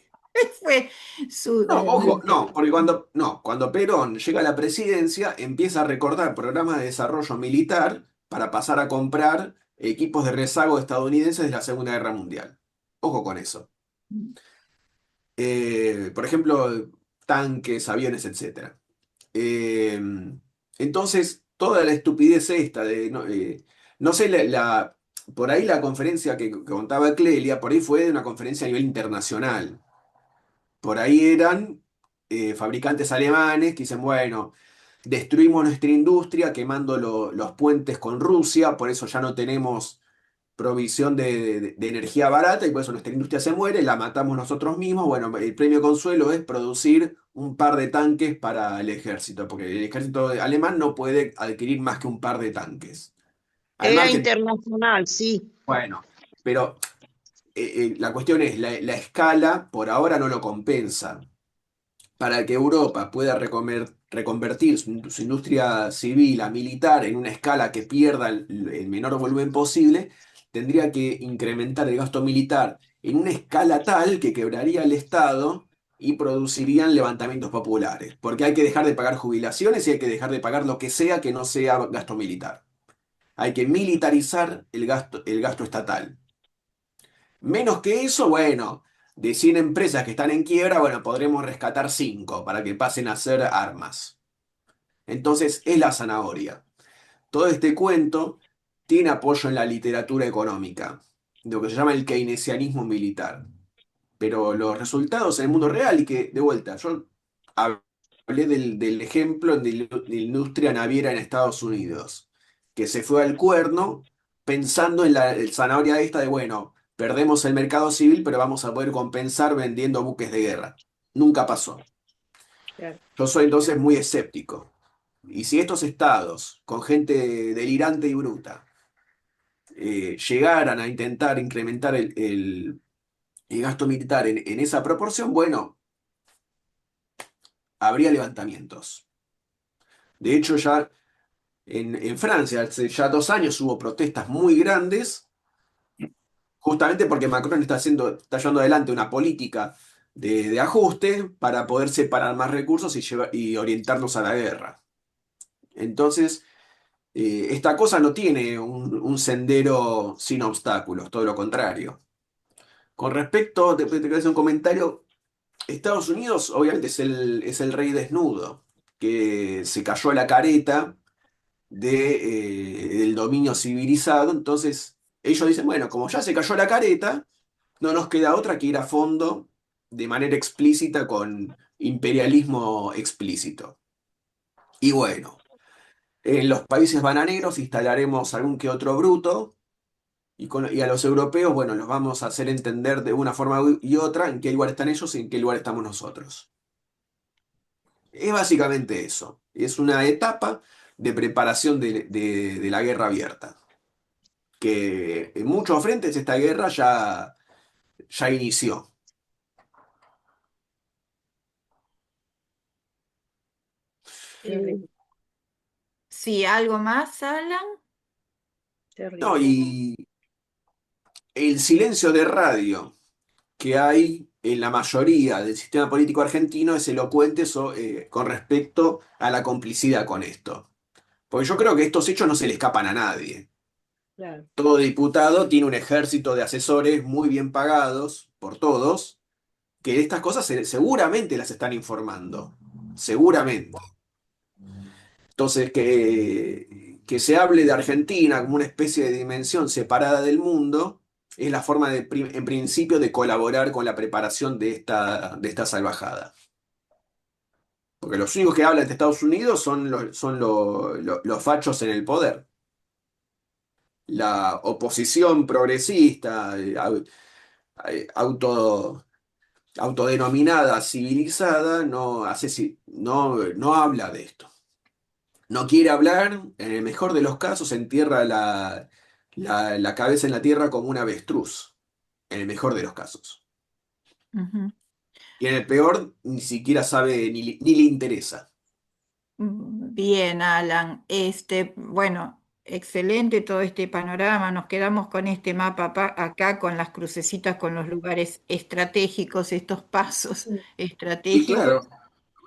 fue su... No, ojo, no, porque cuando Perón llega a la presidencia, empieza a recordar programas de desarrollo militar para pasar a comprar equipos de rezago estadounidenses de la Segunda Guerra Mundial. Ojo con eso. Por ejemplo, tanques, aviones, etcétera. Eh, entonces, toda la estupidez esta de, no sé, por ahí la conferencia que contaba Clelia, por ahí fue de una conferencia a nivel internacional. Por ahí eran fabricantes alemanes que dicen, bueno, destruimos nuestra industria quemando los puentes con Rusia, por eso ya no tenemos provisión de energía barata y por eso nuestra industria se muere, la matamos nosotros mismos. Bueno, el premio Consuelo es producir un par de tanques para el ejército, porque el ejército alemán no puede adquirir más que un par de tanques. Al Era margen, internacional, sí. bueno, pero la cuestión es, la escala por ahora no lo compensa. Para que Europa pueda reconvertir su industria civil a militar en una escala que pierda el menor volumen posible, tendría que incrementar el gasto militar en una escala tal que quebraría el Estado y producirían levantamientos populares. Porque hay que dejar de pagar jubilaciones y hay que dejar de pagar lo que sea que no sea gasto militar. Hay que militarizar el gasto estatal. Menos que eso, bueno, de 100 empresas que están en quiebra, bueno, podremos rescatar 5 para que pasen a hacer armas. Entonces, es la zanahoria. Todo este cuento tiene apoyo en la literatura económica, lo que se llama el keynesianismo militar. Pero los resultados en el mundo real, y que, de vuelta, yo hablé del ejemplo de la industria naviera en Estados Unidos, que se fue al cuerno pensando en la zanahoria esta de, bueno, perdemos el mercado civil, pero vamos a poder compensar vendiendo buques de guerra. Nunca pasó. Claro. Yo soy entonces muy escéptico. Y si estos estados, con gente delirante y bruta, llegaran a intentar incrementar el gasto militar en esa proporción, bueno, habría levantamientos. De hecho, ya en Francia, hace ya 2 años hubo protestas muy grandes, justamente porque Macron está llevando adelante una política de ajuste para poder separar más recursos y orientarnos a la guerra. Entonces, esta cosa no tiene un sendero sin obstáculos, todo lo contrario. Con respecto, te voy a hacer un comentario. Estados Unidos obviamente es el rey desnudo, que se cayó a la careta del dominio civilizado. Entonces ellos dicen, bueno, como ya se cayó la careta, no nos queda otra que ir a fondo de manera explícita con imperialismo explícito. Y bueno, en los países bananeros instalaremos algún que otro bruto. Y a los europeos, bueno, los vamos a hacer entender de una forma y otra en qué lugar están ellos y en qué lugar estamos nosotros. Es básicamente eso. Es una etapa de preparación de la guerra abierta. Que en muchos frentes esta guerra ya inició. Terrible, Sí, ¿algo más, Alan? No, terrible. y el silencio de radio que hay en la mayoría del sistema político argentino es elocuente con respecto a la complicidad con esto. Porque yo creo que estos hechos no se le escapan a nadie. Claro. Todo diputado tiene un ejército de asesores muy bien pagados por todos, que estas cosas seguramente las están informando. Seguramente. Entonces, que se hable de Argentina como una especie de dimensión separada del mundo es la forma en principio de colaborar con la preparación de esta salvajada. Porque los únicos que hablan de Estados Unidos son los fachos en el poder. La oposición progresista, auto, autodenominada civilizada, no habla de esto. No quiere hablar, en el mejor de los casos entierra la cabeza en la tierra como un avestruz, en el mejor de los casos. Ujú. Y en el peor ni siquiera sabe ni le interesa. Bien, Alan. Bueno, excelente todo este panorama. Nos quedamos con este mapa acá, con las crucecitas, con los lugares estratégicos, estos pasos Y estratégicos. claro,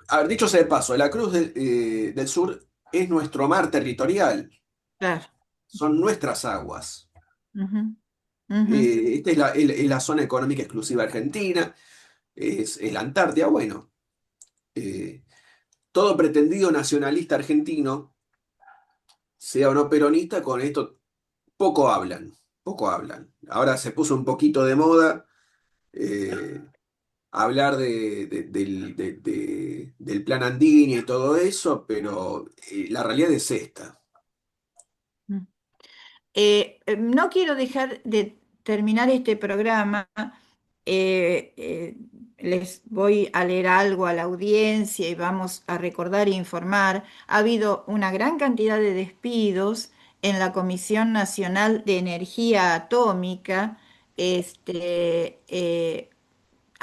haber dicho sea de paso, la Cruz del Sur es nuestro mar territorial, Claro. son nuestras aguas. Ujú, ujú, Esta es la zona económica exclusiva argentina, es la Antártida. Bueno, eh, todo pretendido nacionalista argentino, sea o no peronista, con esto poco hablan, poco hablan. Ahora se puso un poquito de moda eh, hablar del plan Andini y todo eso, pero la realidad es esta. mm. No quiero dejar de terminar este programa. Les voy a leer algo a la audiencia y vamos a recordar e informar. Ha habido una gran cantidad de despidos en la Comisión Nacional de Energía Atómica. Este, eh,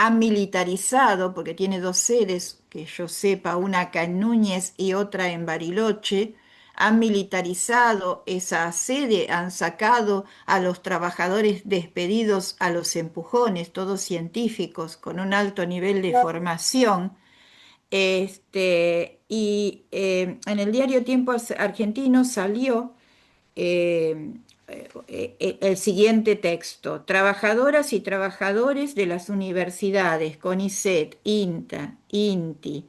Han militarizado, porque tiene dos sedes, que yo sepa, una acá en Núñez y otra en Bariloche. Han militarizado esa sede, han sacado a los trabajadores despedidos a los empujones, todos científicos con un alto nivel de formación. En el diario Tiempo Argentino salió eh, el siguiente texto: trabajadoras y trabajadores de las universidades, CONICET, INTA, INTI.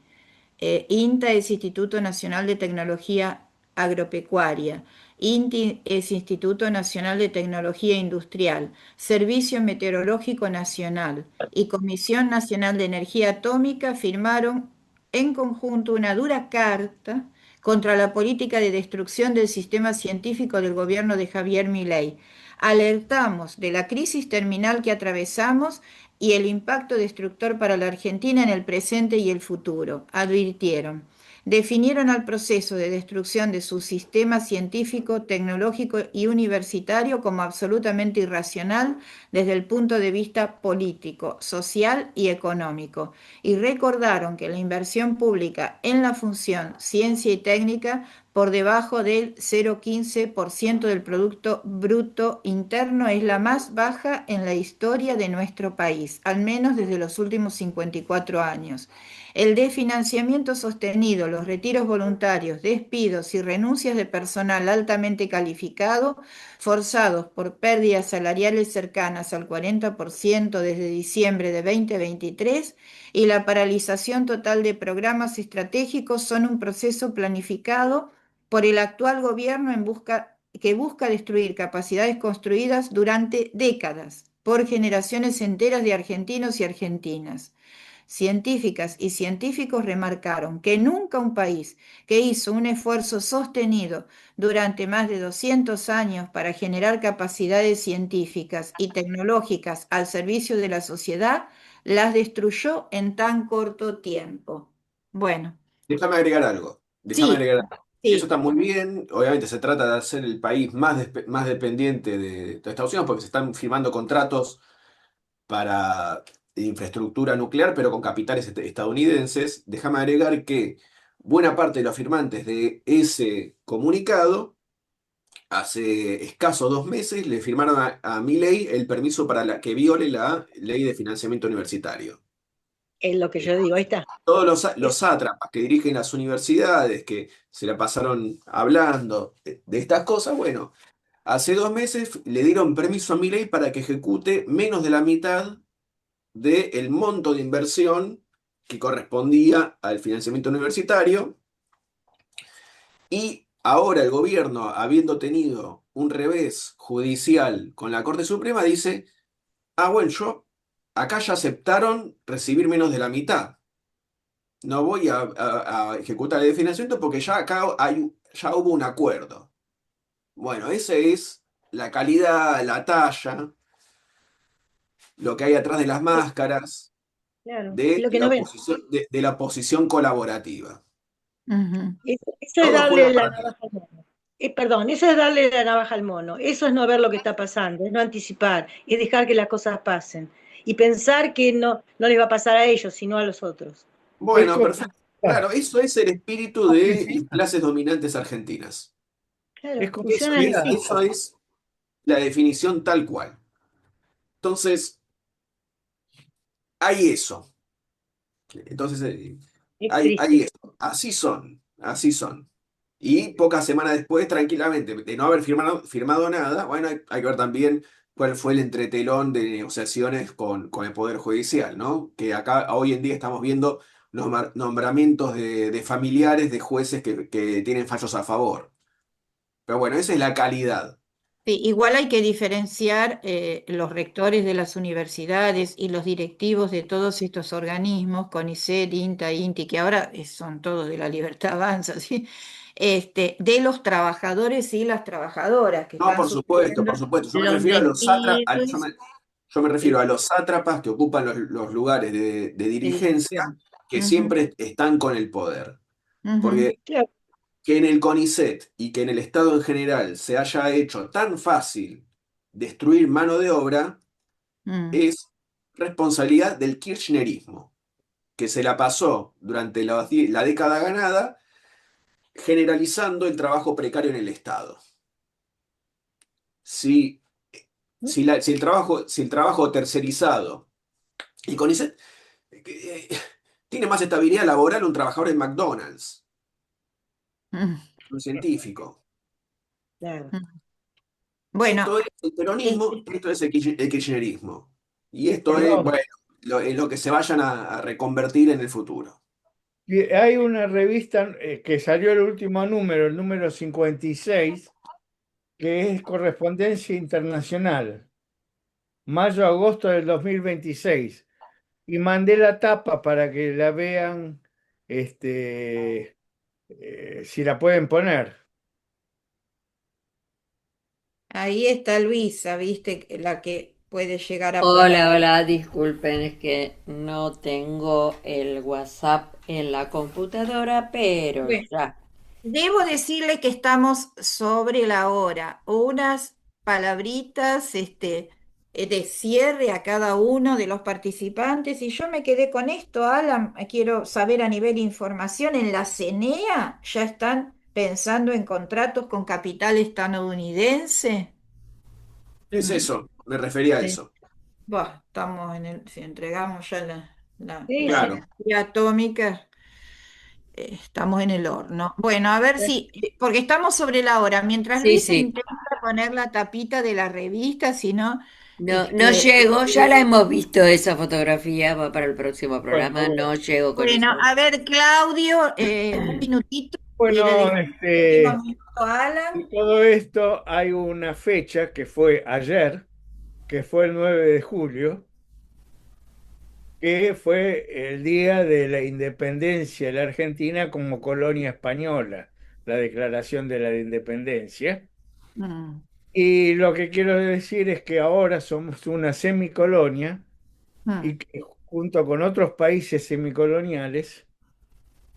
INTA es Instituto Nacional de Tecnología Agropecuaria. INTI es Instituto Nacional de Tecnología Industrial, Servicio Meteorológico Nacional y Comisión Nacional de Energía Atómica firmaron en conjunto una dura carta contra la política de destrucción del sistema científico del gobierno de Javier Milei. Alertamos de la crisis terminal que atravesamos y el impacto destructor para la Argentina en el presente y el futuro, advirtieron. definieron al proceso de destrucción de su sistema científico, tecnológico y universitario como absolutamente irracional desde el punto de vista político, social y económico, y recordaron que la inversión pública en la función ciencia y técnica por debajo del 0,15% del Producto Bruto Interno es la más baja en la historia de nuestro país, al menos desde los últimos 54 años. El desfinanciamiento sostenido, los retiros voluntarios, despidos y renuncias de personal altamente calificado, forzados por pérdidas salariales cercanas al 40% desde diciembre de 2023, y la paralización total de programas estratégicos son un proceso planificado por el actual gobierno que busca destruir capacidades construidas durante décadas por generaciones enteras de argentinos y argentinas. Científicas y científicos remarcaron que nunca un país que hizo un esfuerzo sostenido durante más de 200 años para generar capacidades científicas y tecnológicas al servicio de la sociedad las destruyó en tan corto tiempo. Bueno, Déjame agregar algo. Déjame sí, agregar algo. Eso sí, está muy bien. Obviamente se trata de hacer el país más dependiente de Estados Unidos porque se están firmando contratos para infraestructura nuclear, pero con capitales estadounidenses. Déjame agregar que buena parte de los firmantes de ese comunicado, hace escasos 2 meses, le firmaron a Milei el permiso para que viole la ley de financiamiento universitario. Es lo que yo digo, ahí está. Todos los sátrapas que dirigen las universidades, que se la pasaron hablando de estas cosas, bueno, hace 2 meses le dieron permiso a Milei para que ejecute menos de la mitad del monto de inversión que correspondía al financiamiento universitario. Y ahora el gobierno, habiendo tenido un revés judicial con la Corte Suprema, dice, bueno, acá ya aceptaron recibir menos de la mitad. No voy a ejecutar el financiamiento porque ya acá ya hubo un acuerdo. Bueno, esa es la calidad, la talla, lo que hay atrás de las máscaras Claro, es de lo que la no ven. oposición, de la oposición colaborativa. ujú. Eso es Todo darle juega la para navaja al mono. Perdón, eso es darle la navaja al mono. Eso es no ver lo que está pasando, es no anticipar, es dejar que las cosas pasen. Y pensar que no les va a pasar a ellos, sino a los otros. Es Bueno, perfecto. congresista, Claro, eso es el espíritu de las congresista, clases dominantes argentinas. es Claro, funciona así. congresista. Eso es la definición tal cual. Entonces, hay eso. Entonces, Es hay triste. eso. Así son, así son. Y pocas semanas después, tranquilamente, de no haber firmado nada, bueno, hay que ver también cuál fue el entretelón de negociaciones con el Poder Judicial, ¿no? Que acá hoy en día estamos viendo los nombramientos de familiares de jueces que tienen fallos a favor. Pero bueno, esa es la calidad. Sí, igual hay que diferenciar los rectores de las universidades y los directivos de todos estos organismos, CONICET, INTA, INTI, que ahora son todos de la Libertad Avanza, ¿sí? De los trabajadores y las trabajadoras que No, están por supuesto, sufriendo por supuesto. Yo me los refiero a los despidos yo me y refiero a los sátrapas que ocupan los lugares de de dirigencia, dirección. que Ujú, siempre están con el poder. ujú, Porque Claro, que en el CONICET y que en el Estado en general se haya hecho tan fácil destruir mano de obra mm, es responsabilidad del kirchnerismo, que se la pasó durante la década ganada generalizando el trabajo precario en el Estado. Si, si el trabajo tercerizado y CONICET eh, tiene más estabilidad laboral un trabajador en McDonald's, mm, un científico. claro. mm. Bueno, Esto es el peronismo, este, esto es el kirchnerismo. Y esto es, Perdón, bueno, es lo que se vayan a reconvertir en el futuro. y hay una revista que salió el último número, el número 56, que es Correspondencia Internacional, mayo-agosto del 2026. Y mandé la tapa para que la vean, este, si la pueden poner. ahí está Luisa, ¿viste? La que puede llegar a Hola, poner. hola, disculpen, es que no tengo el WhatsApp en la computadora, pero Bueno, ya. debo decirle que estamos sobre la hora. Unas palabritas, de cierre a cada uno de los participantes. Y yo me quedé con esto, Alan. Quiero saber a nivel información, en la CENEA ya están pensando en contratos con capital estadounidense. Es Mm, eso, me refería a sí. eso. Buah, estamos si entregamos ya Sí, la sí. Claro. energía atómica. Estamos en el horno. Bueno, a ver si, porque estamos sobre la hora. Mientras Sí, Luisa sí. intenta poner la tapita de la revista, si no, No, no este, llego, ya la hemos visto esa fotografía, va para el próximo programa, Bueno, no llego con bueno, eso. a ver, Claudio, un minutito y le Bueno, dejamos el último minuto a y Alan. todo esto hay una fecha que fue ayer, que fue el 9 de julio, que fue el día de la independencia de la Argentina como colonia española, la declaración de la independencia. Mm, Y lo que quiero decir es que ahora somos una semicolonia mm, y que junto con otros países semicoloniales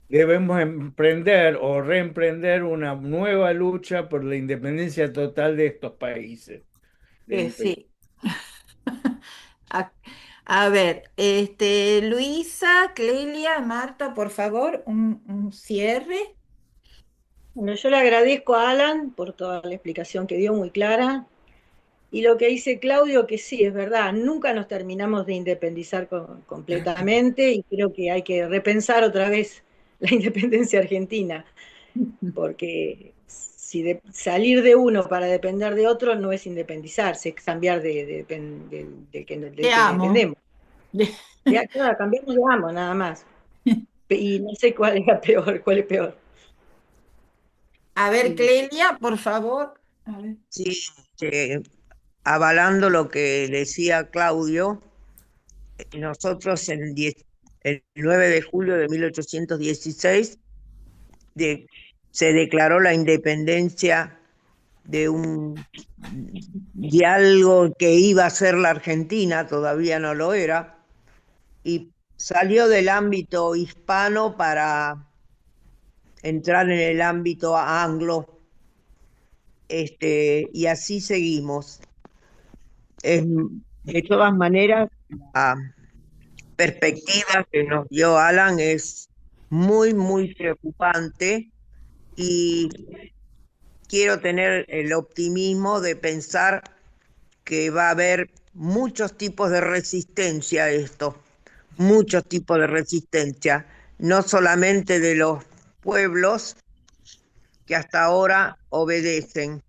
debemos emprender o reemprender una nueva lucha por la independencia total de estos países. sí. A, a ver, Luisa, Clelia, Marta, por favor, un cierre. Bueno, yo le agradezco a Alan por toda la explicación que dio, muy clara. Y lo que dice Claudio, que sí, es verdad, nunca nos terminamos de independizar completamente y creo que hay que repensar otra vez la independencia argentina, porque si salir de uno para depender de otro no es independizarse, es cambiar del Te que amo. dependemos. Ya, claro, cambiamos de amo, nada más. Y no sé cuál es la peor, cuál es peor. A ver, Clelia, por favor. A ver. Sí, avalando lo que decía Claudio, nosotros el 9 de julio de 1816 de- se declaró la independencia de de algo que iba a ser la Argentina, todavía no lo era, y salió del ámbito hispano para entrar en el ámbito anglo, y así seguimos. Es, de todas maneras, la perspectiva que nos dio Alan es muy, muy preocupante y quiero tener el optimismo de pensar que va a haber muchos tipos de resistencia a esto, muchos tipos de resistencia, no solamente de los pueblos que hasta ahora obedecen,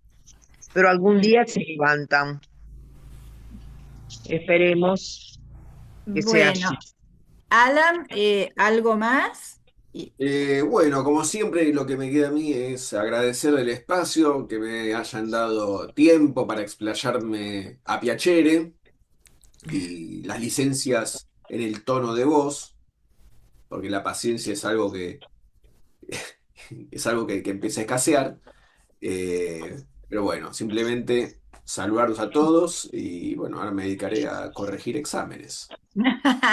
pero algún día se levantan. Esperemos que sea así. Bueno, Alan, ¿algo más? Bueno, como siempre, lo que me queda a mí es agradecer el espacio, que me hayan dado tiempo para explayarme a piacere y las licencias en el tono de voz, porque la paciencia es algo que empieza a escasear. Pero bueno, simplemente saludarlos a todos y bueno, ahora me dedicaré a corregir exámenes.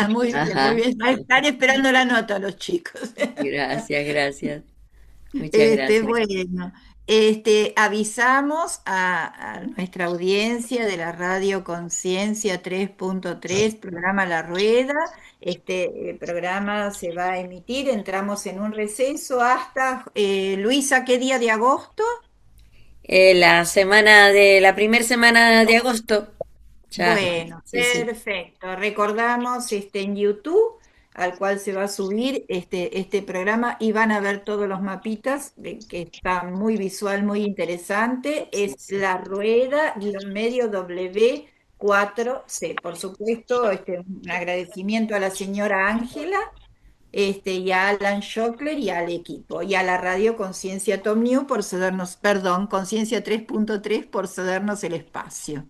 Muy bien, muy Ajá, bien. Están esperando la nota los chicos. gracias, gracias, muchas gracias. Bueno, avisamos a nuestra audiencia de la radio Conciencia 3.3, programa La Rueda. Este programa se va a emitir, entramos en un receso hasta, Luisa, ¿qué día de agosto? La primera semana de agosto, ya, Bueno, sí, sí. perfecto. Recordamos en YouTube, al cual se va a subir este programa y van a ver todos los mapitas, que está muy visual, muy interesante. Es La Rueda, guión medio W4C. Por supuesto, un agradecimiento a la señora Ángela, y a Alan Schockler y al equipo, y a la radio Conciencia Tom New por cedernos, perdón, Conciencia 3.3 por cedernos el espacio.